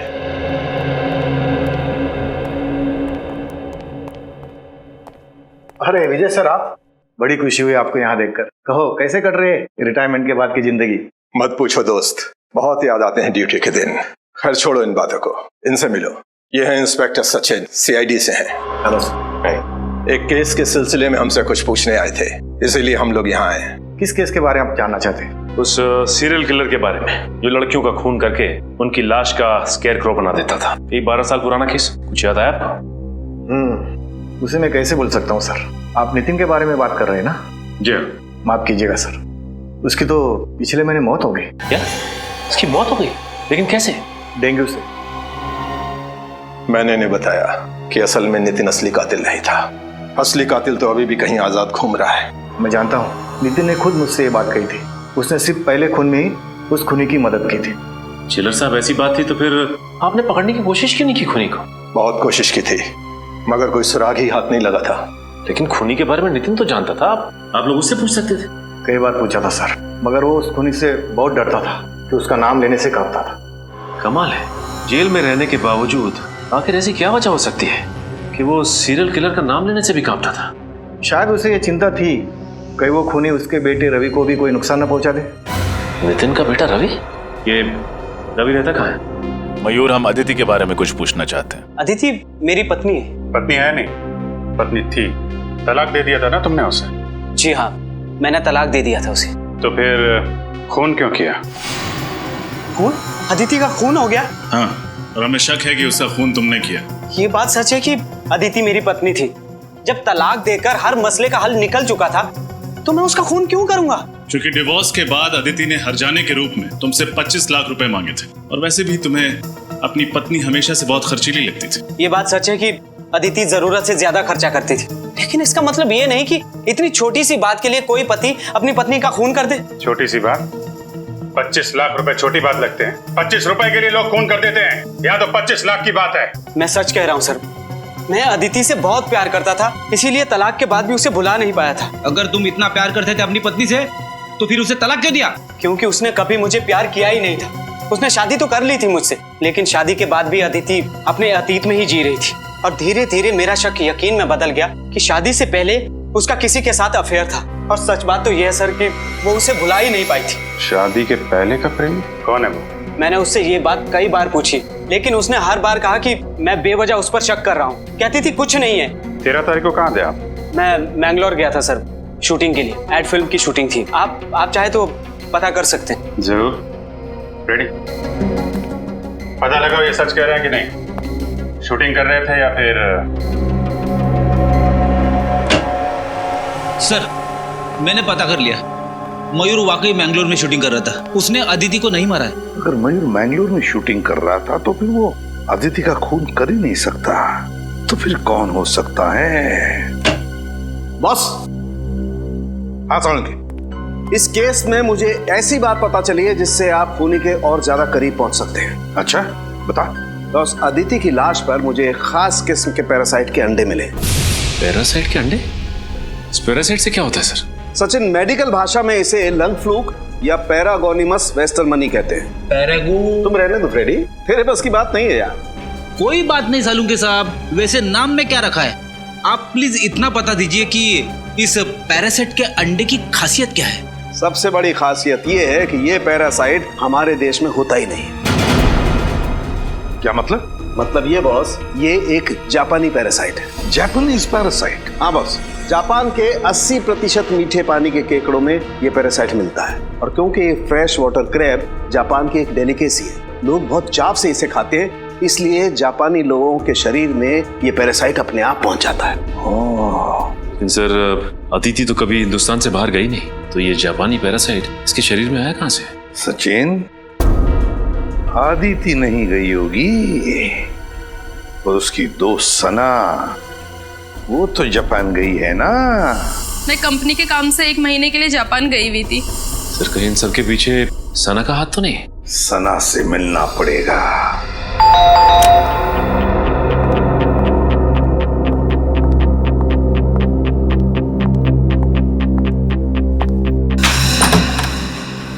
अरे विजय सर, आप? बड़ी खुशी हुई आपको यहाँ देखकर। कहो कैसे कट रहे रिटायरमेंट के बाद की जिंदगी? मत पूछो दोस्त, बहुत याद आते हैं ड्यूटी के दिन। खैर छोड़ो इन बातों को, इनसे मिलो। ये है इंस्पेक्टर सचिन, सीआईडी से हैं। Hello sir. एक केस के सिलसिले में हमसे कुछ पूछने आए थे, इसीलिए हम लोग यहाँ आए। किस केस के बारे में आप जानना चाहते हैं? उस सीरियल किलर के बारे में जो लड़कियों का खून करके उनकी लाश का स्केयर बना देता था। ये 12 साल पुराना केस, कुछ याद आया आपको? उसे मैं कैसे भूल सकता हूँ सर। आप नितिन के बारे में बात कर रहे हैं ना? जी। माफ कीजिएगा सर, उसकी तो पिछले महीने मौत हो गई। क्या? उसकी मौत हो गई? लेकिन कैसे? डेंगू से। मैंने नहीं बताया कि असल में नितिन असली कातिल नहीं था। असली कातिल तो अभी भी कहीं आजाद घूम रहा है। मैं जानता हूँ, नितिन ने खुद मुझसे ये बात कही थी। उसने सिर्फ पहले खून में ही उस खूनी की मदद की थी। चिलर साहब, ऐसी बात थी तो फिर आपने पकड़ने की कोशिश क्यों नहीं की खूनी को? बहुत कोशिश की थी मगर कोई सुराग ही हाथ नहीं लगा था। लेकिन खूनी के बारे में नितिन तो जानता था, आप लोग उससे पूछ सकते थे। कई बार पूछा था सर, मगर वो उस खूनी से बहुत डरता था कि उसका नाम लेने से कांपता था। कमाल है, जेल में रहने के बावजूद आखिर ऐसी क्या वजह हो सकती है कि वो सीरियल किलर का नाम लेने से भी कांपता था? शायद उसे ये चिंता थी कहीं वो खूनी उसके बेटे रवि को भी कोई नुकसान न पहुंचा दे। नितिन का बेटा रवि? ये रवि रहता कहाँ है? मयूर, हम अदिति के बारे में कुछ पूछना चाहते हैं। अदिति मेरी पत्नी है। पत्नी है नहीं, पत्नी थी। तलाक दे दिया था ना तुमने उसे? जी हाँ, मैंने तलाक दे दिया था उसे। तो फिर खून क्यों किया? खून? अदिति का खून हो गया? हाँ, और हमें शक है कि उसका खून तुमने किया। ये बात सच है कि अदिति मेरी पत्नी थी। जब तलाक देकर हर मसले का हल निकल चुका था तो मैं उसका खून क्यों करूंगा? क्योंकि डिवोर्स के बाद अदिति ने हर्जाने के रूप में तुमसे 25 लाख रुपए मांगे थे, और वैसे भी तुम्हें अपनी पत्नी हमेशा से बहुत खर्चीली लगती थी। ये बात सच है कि अदिति जरूरत से ज्यादा खर्चा करती थी, लेकिन इसका मतलब ये नहीं कि इतनी छोटी सी बात के लिए कोई पति अपनी पत्नी का खून कर दे। छोटी सी बात? 25 लाख रुपए छोटी बात लगते हैं? 25 रुपए के लिए लोग खून कर देते हैं, यहाँ तो 25 लाख की बात है। मैं सच कह रहा हूँ सर, मैं अदिति से बहुत प्यार करता था, इसीलिए तलाक के बाद भी उसे भुला नहीं पाया था। अगर तुम इतना प्यार करते थे अपनी पत्नी से तो फिर उसे तलाक क्यों दिया? क्योंकि उसने कभी मुझे प्यार किया ही नहीं था। उसने शादी तो कर ली थी मुझसे, लेकिन शादी के बाद भी अदिति अपने अतीत में ही जी रही थी। और धीरे धीरे मेरा शक यकीन में बदल गया कि शादी से पहले उसका किसी के साथ अफेयर था। और सच बात तो यह है सर कि वो उसे भुला ही नहीं पाई थी। शादी के पहले का प्रेमी कौन है वो? मैंने उससे ये बात कई बार पूछी, लेकिन उसने हर बार कहा कि मैं बेवजह उस पर शक कर रहा हूँ। कहती थी कुछ नहीं है। 13 तारीख को कहाँ थे आप? मैं मैंगलोर गया था सर, शूटिंग के लिए। एड फिल्म की शूटिंग थी। आप चाहे तो पता कर सकते हैं। जरूर। रेडी? पता लगाओ ये सच कह रहे हैं कि नहीं। शूटिंग कर रहे थे या फिर? सर मैंने पता कर लिया, मयूर वाकई मैंगलोर में शूटिंग कर रहा था। उसने अदिति को नहीं मारा है। अगर मयूर मैंगलोर में शूटिंग कर रहा था तो फिर वो अदिति का खून कर ही नहीं सकता। तो फिर कौन हो सकता है? बॉस, हाँ सालुंके, इस केस में मुझे ऐसी बात पता चली है जिससे आप खूनी के और ज्यादा करीब पहुंच सकते हैं। अच्छा, बता। बॉस, अदिति की लाश पर मुझे एक खास किस्म के पैरासाइट के अंडे मिले। पैरासाइट के अंडे? इस पैरासाइट से क्या होता है सर? सचिन, मेडिकल भाषा में इसे लंग फ्लूक या पैरागोनिमस वेस्टरमनी कहते हैं। पैरागो? तुम रहने दो फ्रेडी, तेरे बस की बात नहीं है यार। कोई बात नहीं सालुंके साहब, वैसे नाम में क्या रखा है? आप प्लीज इतना बता दीजिए कि इस पैरासाइट के अंडे की खासियत क्या है? सबसे बड़ी खासियत ये है कि ये पैरासाइट हमारे देश में होता ही नहीं। क्या मतलब? मतलब ये बॉस, ये एक जापानी पैरासाइट है। Japanese parasite? हाँ बॉस, जापान के 80% मीठे पानी के केकड़ों में ये पैरासाइट मिलता है। और क्योंकि ये फ्रेश वाटर क्रैब जापान की एक डेलिकेसी है, लोग बहुत चाव से इसे खाते हैं, इसलिए जापानी लोगों के शरीर में ये पैरासाइट अपने आप पहुंच जाता है। लेकिन सर अदिति तो कभी हिंदुस्तान से बाहर गई नहीं, तो ये जापानी पैरासाइट इसके शरीर में आया कहाँ से? सचिन, अदिति नहीं गई होगी, और उसकी दोस्त सना, वो तो जापान गई है ना। मैं कंपनी के काम से 1 महीने के लिए जापान गई हुई थी। सर कहीं इन सब के पीछे सना का हाथ तो नहीं? सना से मिलना पड़ेगा।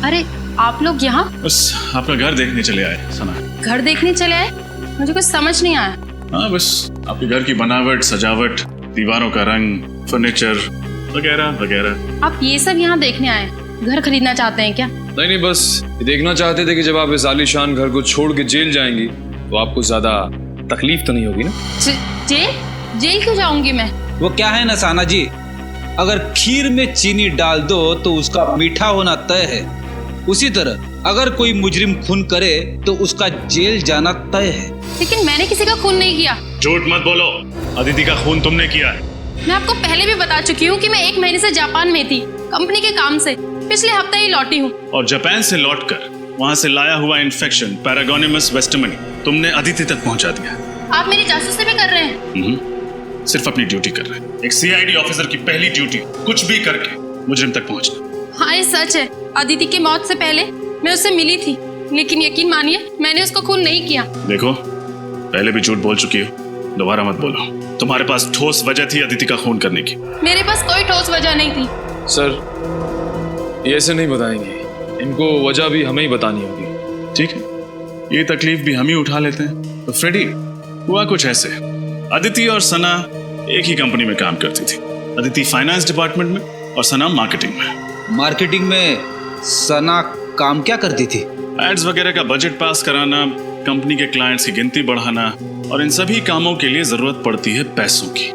अरे आप लोग यहाँ? बस आपका घर देखने चले आए सना। घर देखने चले आए? मुझे कुछ समझ नहीं आया। हाँ, बस आपके घर की बनावट, सजावट, दीवारों का रंग, फर्नीचर वगैरह वगैरह। आप ये सब यहाँ देखने आए? घर खरीदना चाहते हैं क्या? नहीं, बस ये देखना चाहते थे कि जब आप इस आलीशान घर को छोड़ के जेल जाएंगी तो आपको ज्यादा तकलीफ तो नहीं होगी ना? जेल? जेल क्यों जाऊंगी मैं? वो क्या है ना साना जी, अगर खीर में चीनी डाल दो तो उसका मीठा होना तय है, उसी तरह अगर कोई मुजरिम खून करे तो उसका जेल जाना तय है। लेकिन मैंने किसी का खून नहीं किया। झूठ मत बोलो, अदिति का खून तुमने किया है। मैं आपको पहले भी बता चुकी हूँ कि मैं 1 महीने से जापान में थी, कंपनी के काम से। पिछले हफ्ते ही लौटी हूँ। और जापान से लौटकर वहाँ से लाया हुआ इन्फेक्शन पैरागोनिमस वेस्टरमनी तुमने अदिति तक पहुँचा दिया। आप मेरी जासूसी भी कर रहे हैं? सिर्फ अपनी ड्यूटी कर रहे हैं। एक सीआईडी ऑफिसर की पहली ड्यूटी कुछ भी करके मुजरिम तक पहुँचना। हाँ, ये सच है। अदिति की मौत से पहले मैं उससे मिली थी, लेकिन यकीन मानिए मैंने उसको खून नहीं किया। देखो, पहले भी झूठ बोल चुकी हो, दोबारा मत बोलो। तुम्हारे पास ठोस वजह थी अदिति का खून करने की। मेरे पास कोई ठोस वजह नहीं थी। सर ये ऐसे नहीं बताएंगे, इनको वजह भी हमें ही बतानी होगी। ठीक है, ये तकलीफ भी हम ही उठा लेते हैं। तो फ्रेडी, हुआ कुछ ऐसे, अदिति और सना एक ही कंपनी में काम करती थी। अदिति फाइनेंस डिपार्टमेंट में और सना मार्केटिंग में। मार्केटिंग में सना काम क्या करती थी? एड्स वगैरह का बजट पास कराना, कंपनी के क्लाइंट्स की गिनती बढ़ाना, और इन सभी कामों के लिए जरूरत पड़ती है पैसों की,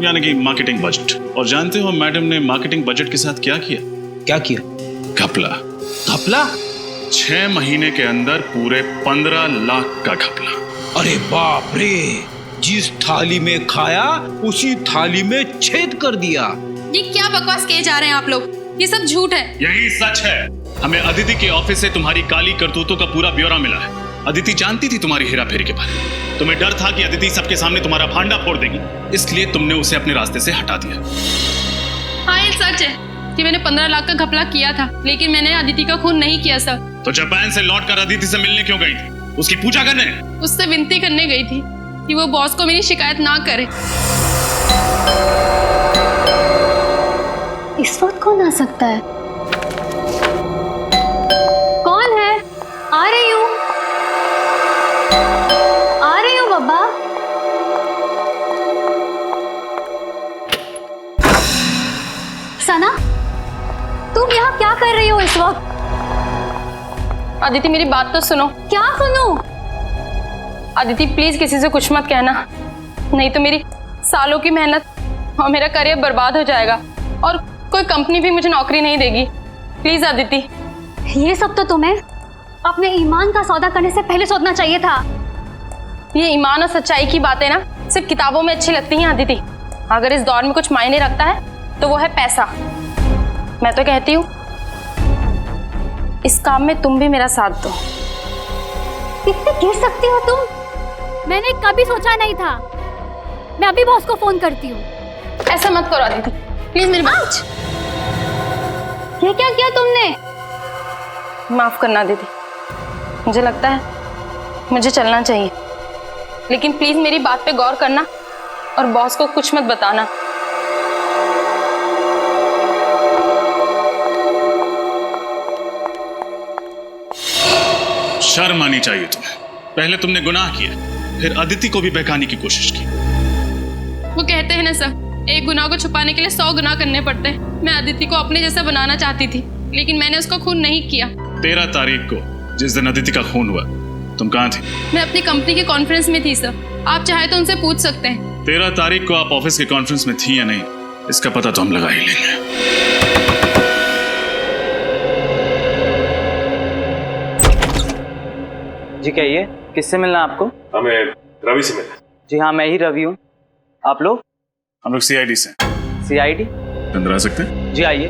यानी कि मार्केटिंग बजट। और जानते हो मैडम ने मार्केटिंग बजट के साथ क्या किया? क्या किया? घपला। घपला? 6 महीने के अंदर पूरे 15 लाख का घपला। अरे बाप रे, जिस थाली में खाया उसी थाली में छेद कर दिया। ये क्या बकवास किए जा रहे हैं आप लोग? ये सब झूठ है। यही सच है। हमें अदिति के ऑफिस से तुम्हारी काली करतूतों का पूरा ब्यौरा मिला है। अदिति जानती थी तुम्हारी हेराफेरी के बारे में। तुम्हें डर था कि अदिति सबके सामने तुम्हारा भांडा फोड़ देगी, इसलिए तुमने उसे अपने रास्ते से हटा दिया। हाँ, ये सच है। कि मैंने 15 लाख का घपला किया था, लेकिन मैंने अदिति का खून नहीं किया सर। तो जापान से लौटकर अदिति से मिलने क्यों गई थी? उसकी पूजा करने? उससे विनती करने गई थी कि वो बॉस को मेरी शिकायत ना करे। इस वक्त कौन आ सकता है? कौन है? आ रही हूँ बाबा। सना, तुम यहाँ क्या कर रही हो इस वक्त? अदिति मेरी बात तो सुनो। क्या सुनूं? अदिति प्लीज किसी से कुछ मत कहना, नहीं तो मेरी सालों की मेहनत और मेरा करियर बर्बाद हो जाएगा और कोई कंपनी भी मुझे नौकरी नहीं देगी। प्लीज अदिति। ये सब तो तुम्हें अपने ईमान का सौदा करने से पहले सोचना चाहिए था। ये ईमान और सच्चाई की बातें ना सिर्फ किताबों में अच्छी लगती हैं अदिति। अगर इस दौर में कुछ मायने रखता है तो वो है पैसा। मैं तो कहती हूँ इस काम में तुम भी मेरा साथ दो। कितने गिर सकती हो तुम? मैंने कभी सोचा नहीं था। मैं अभी बॉस को फोन करती हूँ। ऐसा मत करो अदिति, प्लीज मेरी बात। ये क्या किया तुमने? माफ करना दीदी, मुझे लगता है मुझे चलना चाहिए, लेकिन प्लीज मेरी बात पे गौर करना और बॉस को कुछ मत बताना। शर्म आनी चाहिए तुम्हें। पहले तुमने गुनाह किया, फिर अदिति को भी बहकाने की कोशिश की। वो कहते हैं ना सर, एक गुनाह को छुपाने के लिए 100 गुनाह करने पड़ते हैं। मैं अदिति को अपने जैसा बनाना चाहती थी, लेकिन मैंने उसका खून नहीं किया। 13 तारीख को जिस दिन अदिति का खून हुआ, तुम कहाँ थी? मैं अपनी कंपनी के कॉन्फ्रेंस में थी सर, आप चाहे तो उनसे पूछ सकते हैं। 13 तारीख को आप ऑफिस के कॉन्फ्रेंस में थी या नहीं, इसका पता तो हम लगा ही लेंगे। जी कहिए, किससे मिलना है आपको? हमें रवि से मिलना। जी हाँ, मैं ही रवि हूँ। आप लोग? हम लोग सीआईडी से। सीआईडी? अंदर आ सकते हैं? जी आइए।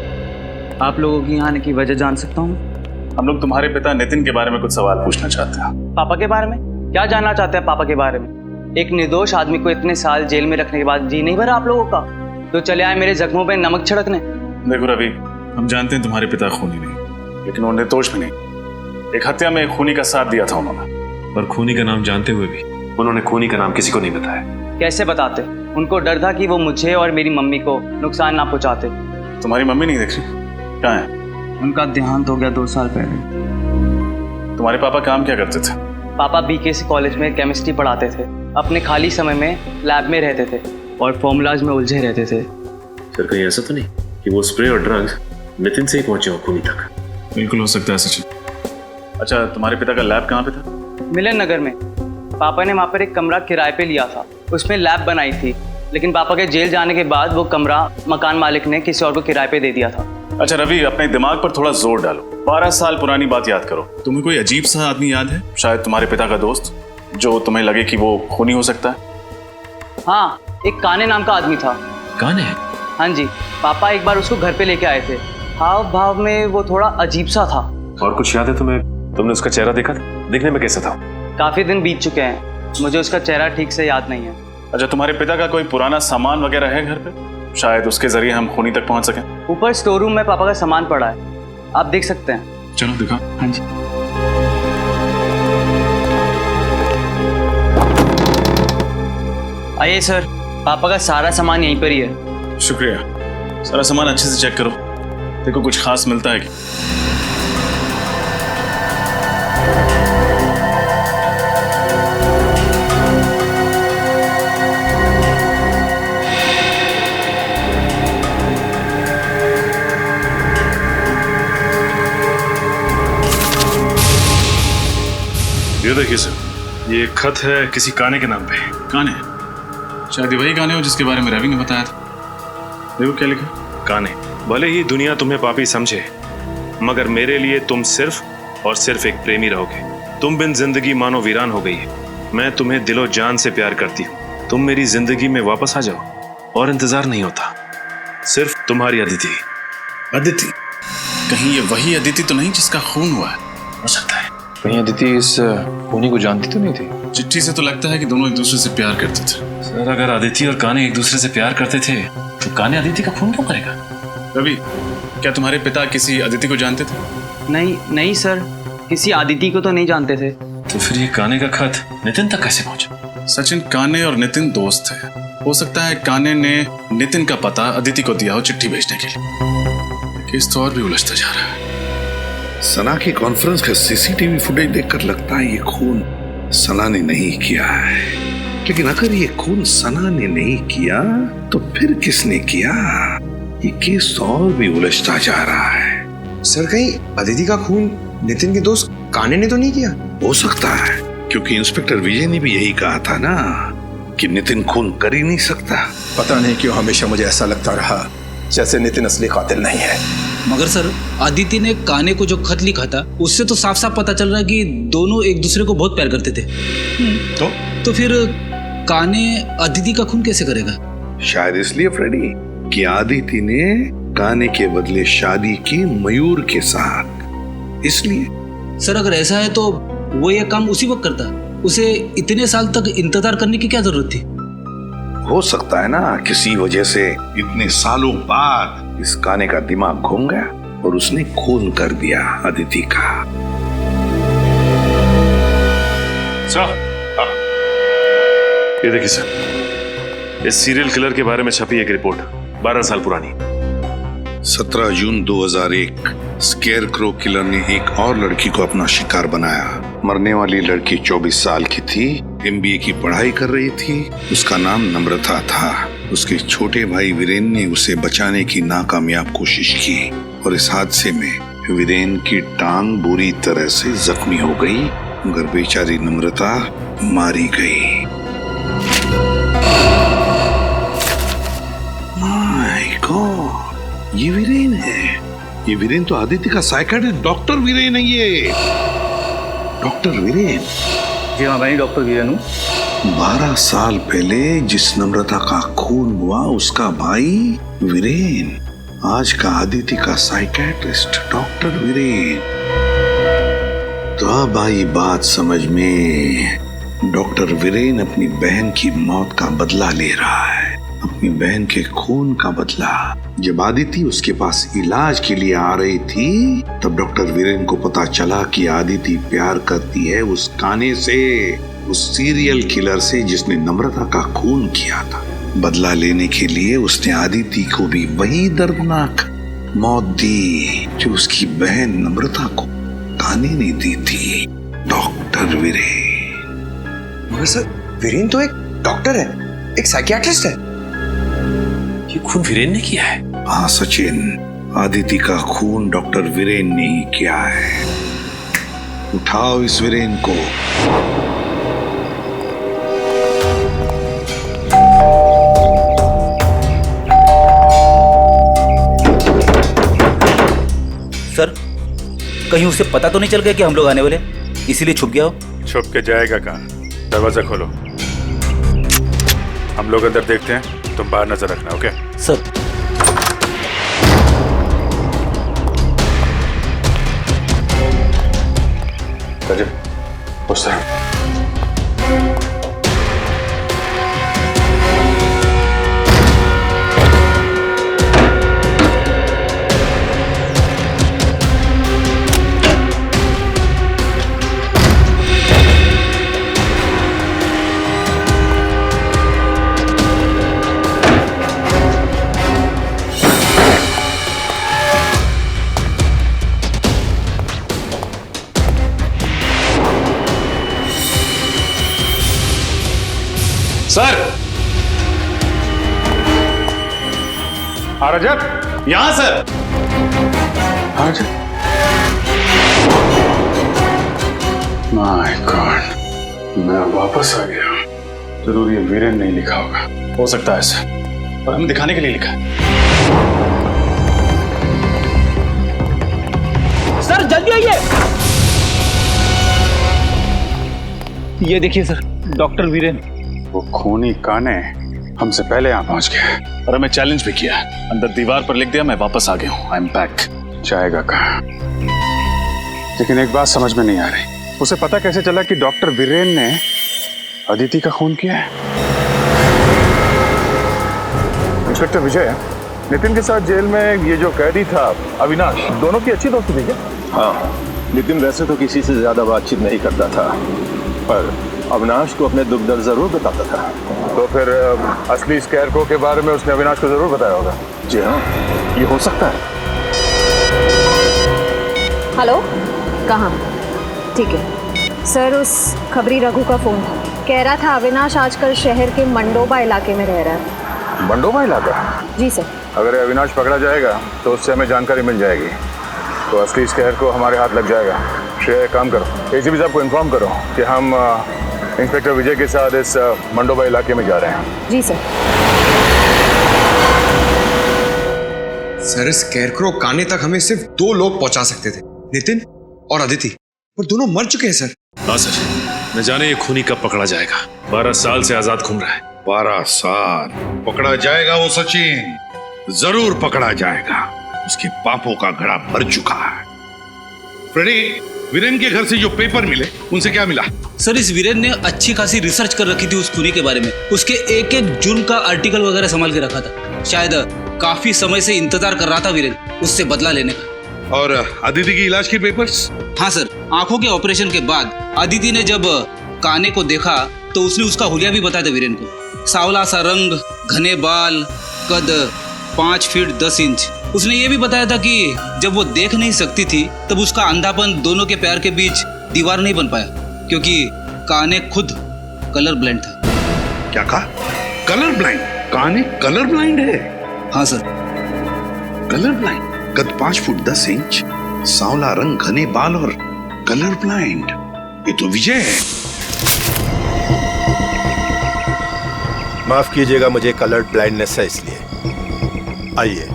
आप लोगों की यहाँ आने की वजह जान सकता हूँ? हम लोग तुम्हारे पिता नितिन के बारे में कुछ सवाल पूछना चाहते हैं। पापा के बारे में? क्या जानना चाहते हैं पापा के बारे में? एक निर्दोष आदमी को इतने साल जेल में रखने के बाद जी नहीं भरा आप लोगों का? तो चले आए मेरे जख्मों पे नमक छिड़कने। देखो रवि, हम जानते हैं तुम्हारे पिता खूनी नहीं, लेकिन वो निर्दोष भी नहीं। एक हत्या में एक खूनी का साथ दिया था उन्होंने। पर खूनी का नाम जानते हुए भी उन्होंने खूनी का नाम किसी को नहीं बताया। कैसे बताते? उनको डर था कि वो मुझे और मेरी मम्मी को नुकसान ना पहुंचाते। तुम्हारी मम्मी नहीं दिख रही, कहाँ है? उनका देहांत हो गया 2 साल पहले। तुम्हारे पापा काम क्या करते थे? पापा बीकेसी कॉलेज में केमिस्ट्री पढ़ाते थे। अपने खाली समय में लैब में रहते थे और फॉर्मूलाज में उलझे रहते थे। सर कहीं ऐसा तो नहीं कि वो स्प्रे और ड्रग्स नितिन से ही पहुंचे हो खूनी तक? बिल्कुल हो सकता है सचिन। अच्छा, तुम्हारे पिता का लैब कहाँ पे था? मिलन नगर में। पापा ने वहाँ पर एक कमरा किराए पे लिया था, उसमें लैब बनाई थी, लेकिन पापा के जेल जाने के बाद वो कमरा मकान मालिक ने किसी और को किराए पे दे दिया था। अच्छा रवि, अपने दिमाग पर थोड़ा जोर डालो। 12 साल पुरानी बात याद करो। तुम्हें कोई अजीब सा आदमी याद है, शायद तुम्हारे पिता का दोस्त, जो तुम्हें लगे कि वो खूनी हो सकता है? हाँ, एक काने नाम का आदमी था। काने? हाँ जी, पापा एक बार उसको घर पे लेके आए थे। हाव भाव में वो थोड़ा अजीब सा था। और कुछ याद है तुम्हें? तुमने उसका चेहरा देखा था? दिखने में कैसा था? काफी दिन बीत चुके हैं, मुझे उसका चेहरा ठीक से याद नहीं है। अच्छा, तुम्हारे पिता का कोई पुराना सामान वगैरह है घर पे, शायद उसके जरिए हम खूनी तक पहुंच सकें? ऊपर स्टोर रूम में पापा का सामान पड़ा है, आप देख सकते हैं। चलो दिखा। हाँ जी। आइए सर, पापा का सारा सामान यहीं पर ही है। शुक्रिया। सारा सामान अच्छे से चेक करो, देखो कुछ खास मिलता है कि? ये देखिए सर, ये खत है किसी काने के नाम पे। काने? शायद वही काने हो जिसके बारे में रवि ने बताया था। देखो क्या लिखा। काने, भले ही दुनिया तुम्हें पापी समझे, मगर मेरे लिए तुम सिर्फ और सिर्फ एक प्रेमी रहोगे। तुम बिन जिंदगी मानो वीरान हो गई है। मैं तुम्हें दिलो जान से प्यार करती हूँ। तुम मेरी जिंदगी में वापस आ जाओ और इंतजार नहीं होता। सिर्फ तुम्हारी अदिति। अदिति? कहीं ये वही अदिति तो नहीं जिसका खून हुआ है? हो सकता है। कहीं अदिति इस खूनी को जानती तो नहीं थी? चिट्ठी से तो लगता है कि दोनों एक दूसरे से प्यार करते थे। सर अगर अदिति और काने एक दूसरे से प्यार करते थे तो काने अदिति का खून क्यों करेगा? रवि, क्या तुम्हारे पिता किसी अदिति को जानते थे? नहीं नहीं सर, किसी अदिति को तो नहीं जानते थे। तो फिर ये काने का खत नितिन तक कैसे पहुंचा? सचिन, काने और नितिन दोस्त थे। हो सकता है काने ने नितिन का पता अदिति को दिया हो चिट्ठी भेजने के लिए। केस तो और भी उलझता जा रहा है। सना की कॉन्फ्रेंस का सीसीटीवी फुटेज देखकर लगता है ये खून सना ने नहीं किया है। लेकिन अगर ये खून सना ने नहीं किया तो फिर किसने किया? ये केस और भी उलझता जा रहा है। सर, कहीं अदिति का खून नितिन के दोस्त काने ने तो नहीं किया? हो सकता है, क्योंकि इंस्पेक्टर विजय ने भी यही कहा था ना कि नितिन खून कर ही नहीं सकता। पता नहीं क्यों हमेशा मुझे ऐसा लगता रहा जैसे नितिन असली कातिल नहीं है। मगर सर, आदित्य ने काने को जो खत लिखा था उससे तो साफ साफ पता चल रहा है कि दोनों एक दूसरे को बहुत प्यार करते थे। तो फिर काने अदिति का खून कैसे करेगा? शायद इसलिए फ्रेडी कि आदिति ने काने के बदले शादी की मयूर के साथ, इसलिए। सर, अगर ऐसा है तो वो ये काम उसी वक्त करता, उसे इतने साल तक इंतजार करने की क्या जरूरत थी? हो सकता है ना किसी वजह से इतने सालों बाद इस काने का दिमाग घूम गया और उसने खून कर दिया अदिति का। सर, ये देखिए सर, इस सीरियल किलर के बारे में छपी एक रिपोर्ट 12 साल पुरानी। 17 जून 2001 स्केयर क्रो किलर ने एक और लड़की को अपना शिकार बनाया। मरने वाली लड़की 24 साल की थी, MBA की पढ़ाई कर रही थी। उसका नाम नम्रता था। उसके छोटे भाई वीरेन ने उसे बचाने की नाकामयाब कोशिश की और इस हादसे में वीरेन की टांग बुरी तरह से जख्मी हो गई, मगर बेचारी नम्रता मारी गई। माय गॉड, ये वीरेन है। ये वीरेन तो आदित्य का साइकियाट्रिस्ट डॉक्टर वीरेन है। ये डॉक्टर वीरेन? जी हाँ, मैं डॉक्टर वीरेन हूँ। 12 साल पहले जिस नम्रता का खून हुआ उसका भाई वीरेन, आज का आदित्य का साइकियाट्रिस्ट डॉक्टर वीरेन। तो अब आई बात समझ में। डॉक्टर वीरेन अपनी बहन की मौत का बदला ले रहा है, अपनी बहन के खून का बदला। जब आदिति उसके पास इलाज के लिए आ रही थी तब डॉक्टर वीरेन को पता चला कि आदिति प्यार करती है उस काने से, उस सीरियल किलर से जिसने नम्रता का खून किया था। बदला लेने के लिए उसने आदिति को भी वही दर्दनाक मौत दी जो उसकी बहन नम्रता को काने ने दी थी। डॉक्टर वीरेन। मगर सर, वीरेन तो एक डॉक्टर है, एक साइकियाट्रिस्ट है। ये खून वीरेन ने किया है? हाँ सचिन, आदिति का खून डॉक्टर वीरेन ने ही किया है। उठाओ इस वीरेन को। सर, कहीं उसे पता तो नहीं चल गया कि हम लोग आने वाले, इसीलिए छुप गया हो? छुप के जाएगा कहाँ? दरवाजा खोलो, हम लोग अंदर देखते हैं, तुम बाहर नजर रखना। Okay sir. उस तरह सर, रजब, यहां सर। माय गॉड, मैं वापस आ गया। जरूर ये वीरेन नहीं लिखा होगा। हो सकता है सर, और हमें दिखाने के लिए लिखा है। सर जल्दी आइए। ये देखिए सर, डॉक्टर वीरेन। वो खूनी काने हमसे पहले यहाँ पहुंच गया और हमें चैलेंज भी किया। अंदर दीवार पर लिख दिया, मैं वापस आ गया हूँ, आई एम बैक। जाएगा कहाँ? लेकिन एक बात समझ में नहीं आ रही, उसे पता कैसे चला कि डॉक्टर वीरेन ने अदिति का खून किया है? इंस्पेक्टर विजय, नितिन के साथ जेल में ये जो कैदी था अविनाश, दोनों की अच्छी दोस्ती थी क्या? हाँ, नितिन वैसे तो किसी से ज्यादा बातचीत नहीं करता था, पर अविनाश को अपने दुख दर्द जरूर बताता था। तो फिर असली स्कैरक्रो के बारे में उसने अविनाश को जरूर बताया होगा। जी हाँ, ये हो सकता है। हेलो, कहाँ? ठीक है सर, उस खबरी रघु का फोन था। कह रहा था अविनाश आजकल शहर के मंडोबा इलाके में रह रहा है। मंडोबा इलाका? जी सर। अगर अविनाश पकड़ा जाएगा तो उससे हमें जानकारी मिल जाएगी, तो असली स्कैर को हमारे हाथ लग जाएगा। श्रेया, काम करो, एसीपी साहब को इन्फॉर्म करो कि हम इंस्पेक्टर विजय के साथ इस मंडोबा इलाके में जा रहे हैं। जी सर। सर, स्कैरक्रो काने तक हमें सिर्फ 2 लोग पहुंचा सकते थे, नितिन और अदिति, पर दोनों मर चुके हैं सर। हाँ सर, न जाने ये खूनी कब पकड़ा जाएगा। 12 साल से आजाद घूम रहा है। 12 साल पकड़ा जाएगा वो सचिन, जरूर पकड़ा जाएगा। उसके पापों का घड़ा भर चुका है। फ्रेडी, वीरेन के घर से जो पेपर मिले उनसे क्या मिला? सर, इस वीरेन ने अच्छी खासी रिसर्च कर रखी थी उस खूनी के बारे में। उसके एक एक जुर्म का आर्टिकल वगैरह संभाल के रखा था। शायद काफी समय से इंतजार कर रहा था वीरेन उससे बदला लेने का। और अदिति की इलाज के पेपर्स? हाँ सर, आंखों के ऑपरेशन के बाद अदिति ने जब काने को देखा तो उसने उसका हुलिया भी बताया था वीरेन को। सांवला सा रंग, घने बाल, कद 5 फीट 10 इंच। उसने ये भी बताया था कि जब वो देख नहीं सकती थी तब उसका अंधापन दोनों के पैर के बीच दीवार नहीं बन पाया, क्योंकि काने खुद कलर ब्लाइंड था। क्या कहा? Colour blind? काने कलर ब्लाइंड है? हाँ सर। कलर ब्लाइंड, कद 5 फुट 10 इंच, सांवला रंग, घने बाल और कलर ब्लाइंड। ये तो विजय है। माफ कीजिएगा, मुझे कलर ब्लाइंडनेस है इसलिए। आइए।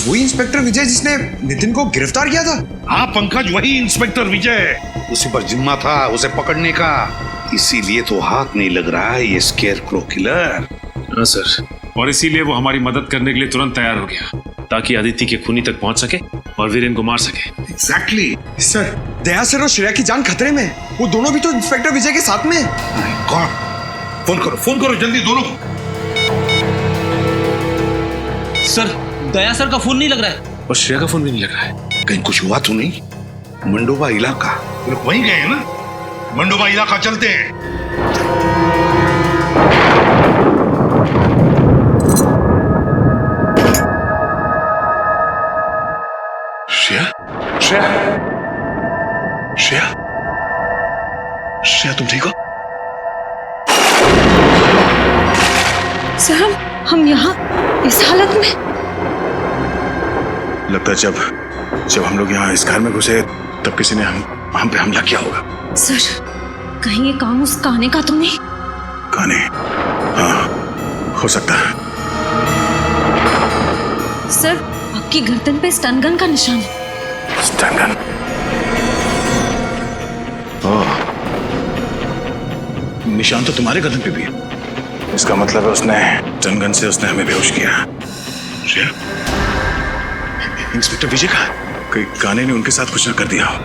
वही इंस्पेक्टर विजय जिसने नितिन को गिरफ्तार किया था? हाँ पंकज, वही इंस्पेक्टर विजय। उसी पर जिम्मा था उसे पकड़ने का, इसीलिए तो हाथ नहीं लग रहा है ये स्केयरक्रो किलर। हाँ सर, और इसीलिए वो हमारी मदद करने के लिए तुरंत तैयार हो गया, ताकि अदिति के खूनी तक पहुंच सके और वीरेन को मार सके। एग्जैक्टली। सर, दया सर और श्रेया की जान खतरे में। वो दोनों भी तो इंस्पेक्टर विजय के साथ में। कौन? फोन करो जल्दी दोनों को। सर, दया सर का फोन नहीं लग रहा है और श्रेया का फोन भी नहीं लग रहा है। कहीं कुछ हुआ तो नहीं? मंडोबा इलाका, लोग वहीं गए हैं ना? मंडोबा इलाका चलते हैं। श्रेया, श्रेया, श्रेया, श्रेया, तुम ठीक हो? सर, हम यहाँ इस हालत में? लगता है जब हम लोग यहाँ इस घर में घुसे तब किसी ने हम पे हमला किया होगा। सर, कहीं ये काम उस काने का तो नहीं? काने? हाँ, हो सकता है। सर, आपकी गर्दन पे स्टन गन का निशान है। Stun gun? ओह, निशान तो तुम्हारे गर्दन पे भी है। इसका मतलब है उसने स्टन गन से उसने हमें बेहोश किया। श्रेया, इंस्पेक्टर विजय का कहीं काने ने उनके साथ कुछ ना कर दिया हो।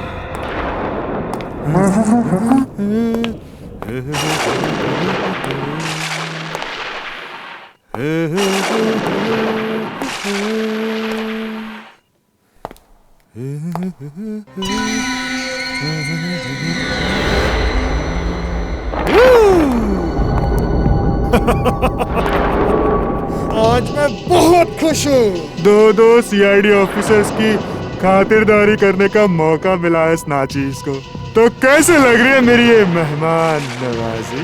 आज मैं बहुत खुश हूँ। दो सीआईडी ऑफिसर्स की खातिरदारी करने का मौका मिला है इस नाचीज को। तो कैसे लग रही है मेरी ये मेहमान नवाजी?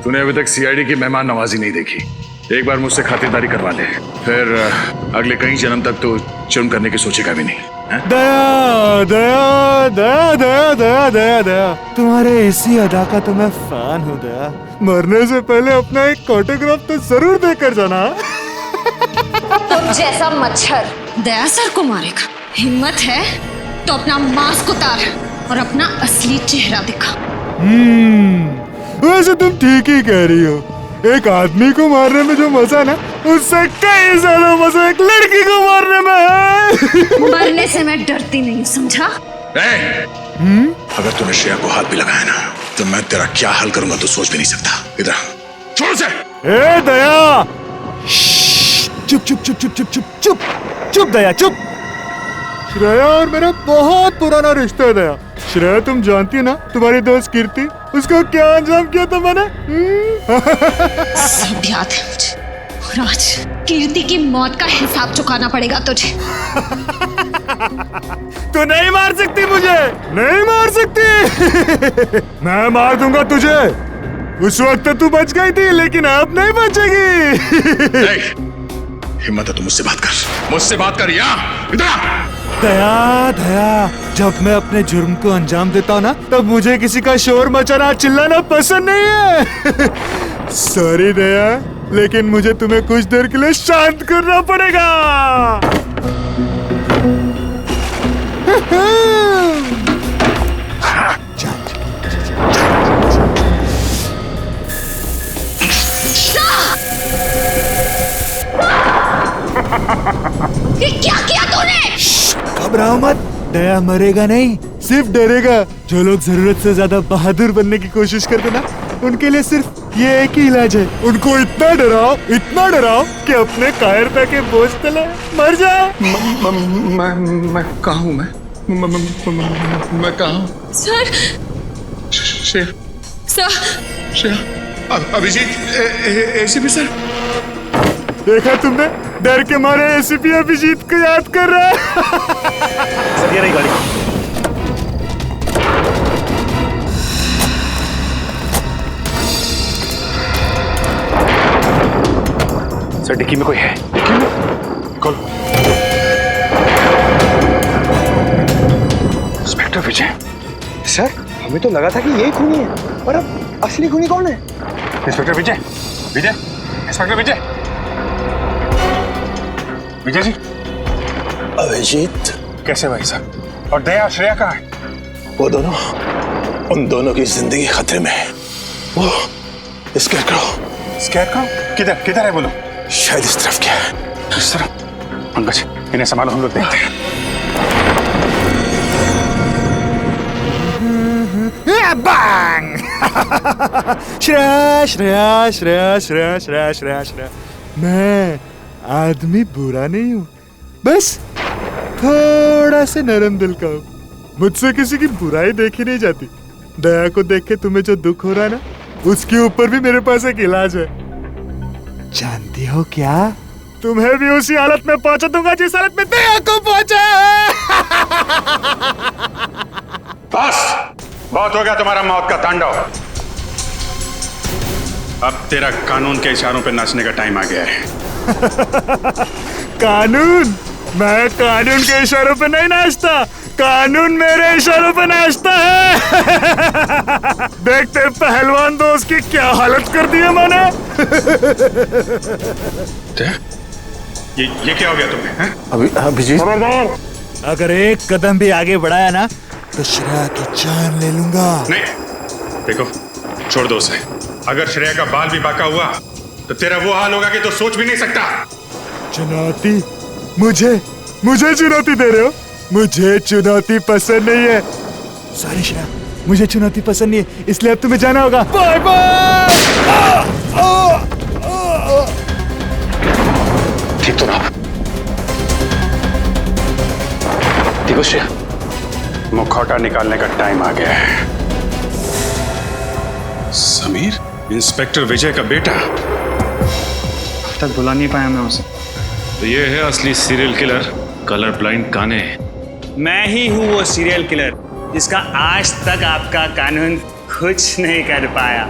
तूने अभी तक सीआईडी की मेहमान नवाजी नहीं देखी। एक बार मुझसे खातिरदारी करवा ले, फिर अगले कई जन्म तक तो जुर्म करने की सोचेगा भी नहीं। दया दया दया दया दया दया दया, तुम्हारे इसी अदा का तो मैं फैन हूँ दया। मरने से पहले अपना एक ऑटोग्राफ तो जरूर देकर जाना। तुम जैसा मच्छर दया सर को मारेगा, हिम्मत है तो अपना मास्क उतार और अपना असली चेहरा दिखा। वैसे तुम ठीक ही कह रही हो। एक आदमी को मारने में जो मजा ना, उससे कई ज्यादा मजा एक लड़की को मारने में है। मरने से मैं डरती नहीं, समझा? अगर तूने श्रेया को हाथ भी लगाया ना, तो मैं तेरा क्या हाल करूंगा तो सोच भी नहीं सकता। इधर छोड़ से। ए दया, चुप चुप चुप चुप चुप चुप चुप चुप दया चुप। श्रेया और मेरा बहुत पुराना रिश्ता है दया। श्रेया तुम जानती है ना तुम्हारी दोस्त कीर्ति, उसको क्या अंजाम किया था मैंने? सब याद है मुझे। और आज कीर्ति की मौत का हिसाब चुकाना पड़ेगा तुझे। तू नहीं मार सकती मुझे, नहीं मार सकती। मैं मार दूंगा तुझे। उस वक्त तू बच गई थी लेकिन अब नहीं बचेगी। हिम्मत है तो मुझसे बात कर, मुझसे बात कर। यहाँ इधर आ। दया दया, जब मैं अपने जुर्म को अंजाम देता हूँ ना तब मुझे किसी का शोर मचाना चिल्लाना पसंद नहीं है। सॉरी दया, लेकिन मुझे तुम्हें कुछ देर के लिए शांत करना पड़ेगा। ये क्या किया तूने? घबराओ मत, दया मरेगा नहीं, सिर्फ डरेगा। जो लोग जरूरत से ज्यादा बहादुर बनने की कोशिश करते ना, उनके लिए सिर्फ ये एक ही इलाज है। उनको इतना डराओ कि अपने कायरता के बोझ तले मर जाए। मैं कहाँ हूँ? मैं कहाँ हूँ? Sir. Shreya, Abhijeet, ACP sir. देखा तुमने, डर के मारे एसीपी अभिजीत को याद कर रहा है। ये रही गाड़ी। सर डिक्की में कोई है। डिक्की में? खोलो। इंस्पेक्टर विजय। सर हमें तो लगा था कि यही खूनी है, पर अब असली खूनी कौन है? इंस्पेक्टर विजय, इंस्पेक्टर विजय जी। अभिजीत कैसे भाई साहब? और दया श्रेया कहाँ है? वो दोनों, उन दोनों की जिंदगी खतरे में है। वो स्केरक्रो किधर है बोलो? शायद इस तरफ क्या है। इस तरफ? पंकज इन्हें संभालो, हम लोग देखते हैं। बैंग। श्रेया, मैं आदमी बुरा नहीं हूँ, बस थोड़ा से नरम दिल का हूँ। मुझसे किसी की बुराई देखी नहीं जाती। दया को देख के तुम्हें जो दुख हो रहा है ना, उसके ऊपर भी मेरे पास एक इलाज है। जानती हो क्या, तुम्हें भी उसी हालत में पहुंचा दूंगा जिस हालत में दया को पहुंचा है। बस बहुत हो गया तुम्हारा मौत का तांडव। अब तेरा कानून के इशारों पे नाचने का टाइम आ गया है। कानून? मैं कानून के इशारों पे नहीं नाचता, कानून मेरे इशारों पे नाचता है। देखते पहलवान दोस्त की क्या हालत कर दी है मैंने। ये क्या हो गया तुम्हें? अभिजीत, अगर एक कदम भी आगे बढ़ाया ना तो श्रेया की जान ले लूंगा। नहीं, देखो छोड़ दो उसे। अगर श्रेया का बाल भी बाका हुआ तो तेरा वो हाल होगा कि तो सोच भी नहीं सकता। चुनौती? मुझे चुनौती दे रहे हो? मुझे चुनौती पसंद नहीं है। सॉरी श्रेया, मुझे चुनौती पसंद नहीं है, इसलिए अब तुम्हें जाना होगा। Bye bye. ठीक तो ना? ठीक हो श्रेया? मुखौटा निकालने का टाइम आ गया है। समीर, इंस्पेक्टर विजय का बेटा? अब तक बुला नहीं पाया मैं उसे। तो ये है असली सीरियल किलर, कलर ब्लाइंड काने। मैं ही हूँ वो सीरियल किलर जिसका आज तक आपका कानून कुछ नहीं कर पाया।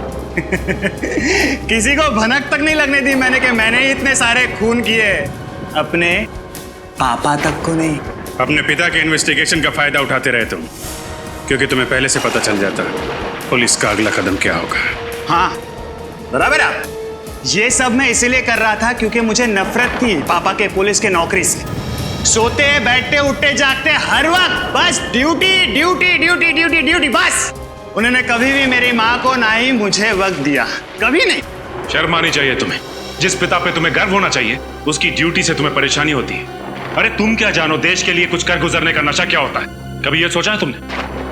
किसी को भनक तक नहीं लगने दी मैंने कि मैंने ही इतने सारे खून किए। अपने पापा तक को नहीं। अपने पिता के इन्वेस्टिगेशन का फायदा उठाते रहे तुम, क्योंकि तुम्हें पहले से पता चल जाता पुलिस का अगला कदम क्या होगा। हाँ बराबर। ये सब मैं इसीलिए कर रहा था क्योंकि मुझे नफरत थी पापा के पुलिस के नौकरी से। सोते बैठते उठते जागते हर वक्त बस duty duty duty duty duty बस। उन्होंने कभी भी मेरी माँ को ना ही मुझे वक्त दिया, कभी नहीं। शर्म आनी चाहिए तुम्हें। जिस पिता पे तुम्हें गर्व होना चाहिए उसकी ड्यूटी से तुम्हें परेशानी होती है। अरे तुम क्या जानो देश के लिए कुछ कर गुजरने का नशा क्या होता है? कभी ये सोचा है तुमने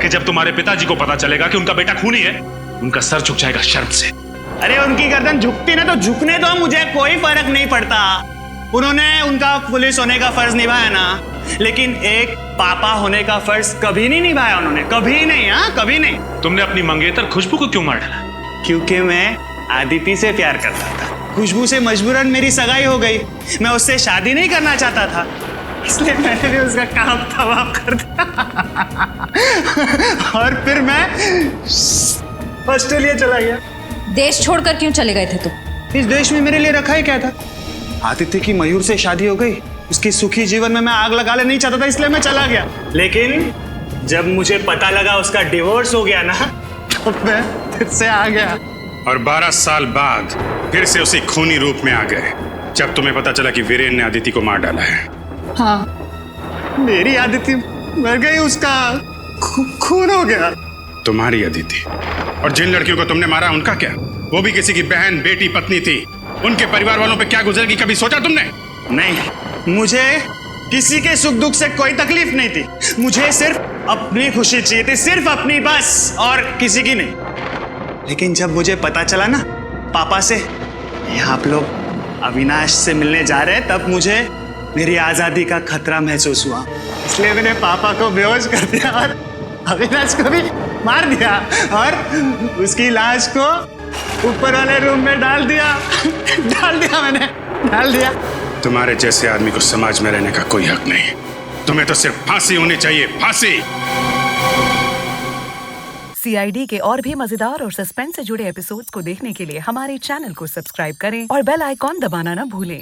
कि जब तुम्हारे पिताजी को पता चलेगा कि उनका बेटा खूनी है, उनका सर झुक जाएगा शर्म से? अरे उनकी गर्दन झुकती ना तो झुकने दो, मुझे कोई फर्क नहीं पड़ता। उन्होंने उनका पुलिस होने का फर्ज निभाया ना, लेकिन एक पापा होने का फर्ज कभी नहीं निभाया उन्होंने, कभी नहीं। हाँ, कभी नहीं। तुमने अपनी मंगेतर खुशबू को क्यों मार डाला? क्योंकि मैं आदिति से प्यार करता था। खुशबू से मजबूरन मेरी सगाई हो गई। मैं उससे शादी नहीं करना चाहता था, इसलिए मैंने भी उसका काम तमाम कर दिया। और फिर मैं ऑस्ट्रेलिया चला गया। देश छोड़कर क्यों चले गए थे तुम? इस देश में मेरे लिए रखा ही क्या था? आदित्य की मयूर से शादी हो गई, उसकी सुखी जीवन में मैं आग लगा ले नहीं चाहता था, इसलिए मैं चला गया। लेकिन जब मुझे पता लगा उसका डिवोर्स हो गया ना, तो मैं फिर से आ गया। और 12 साल बाद फिर से उसी खूनी रूप में आ गए, जब तुम्हें पता चला कि वीरेन ने आदिति को मार डाला है। हाँ, मेरी आदिति मर गई, उसका खून हो गया। तुम्हारी आदिति? और जिन लड़कियों को तुमने मारा उनका क्या? वो भी किसी की बहन, बेटी, पत्नी थी। उनके परिवार वालों पे क्या गुजरेगी, कभी सोचा तुमने? नहीं, मुझे किसी के सुख दुख से कोई तकलीफ नहीं थी। मुझे सिर्फ अपनी खुशी चाहिए थी, सिर्फ अपनी, बस, और किसी की नहीं। लेकिन जब मुझे पता चला ना पापा से आप लोग अविनाश से मिलने जा रहे हैं, तब मुझे मेरी आजादी का खतरा महसूस हुआ। इसलिए मैंने पापा को बेहोश कर दिया और अविनाश को भी मार दिया, और उसकी लाश को ऊपर वाले रूम में डाल दिया। मैंने डाल दिया। तुम्हारे जैसे आदमी को समाज में रहने का कोई हक नहीं। तुम्हें तो सिर्फ फांसी होनी चाहिए, फांसी। CID के और भी मजेदार और सस्पेंस से जुड़े एपिसोड्स को देखने के लिए हमारे चैनल को सब्सक्राइब करें और बेल आइकॉन दबाना ना भूलें।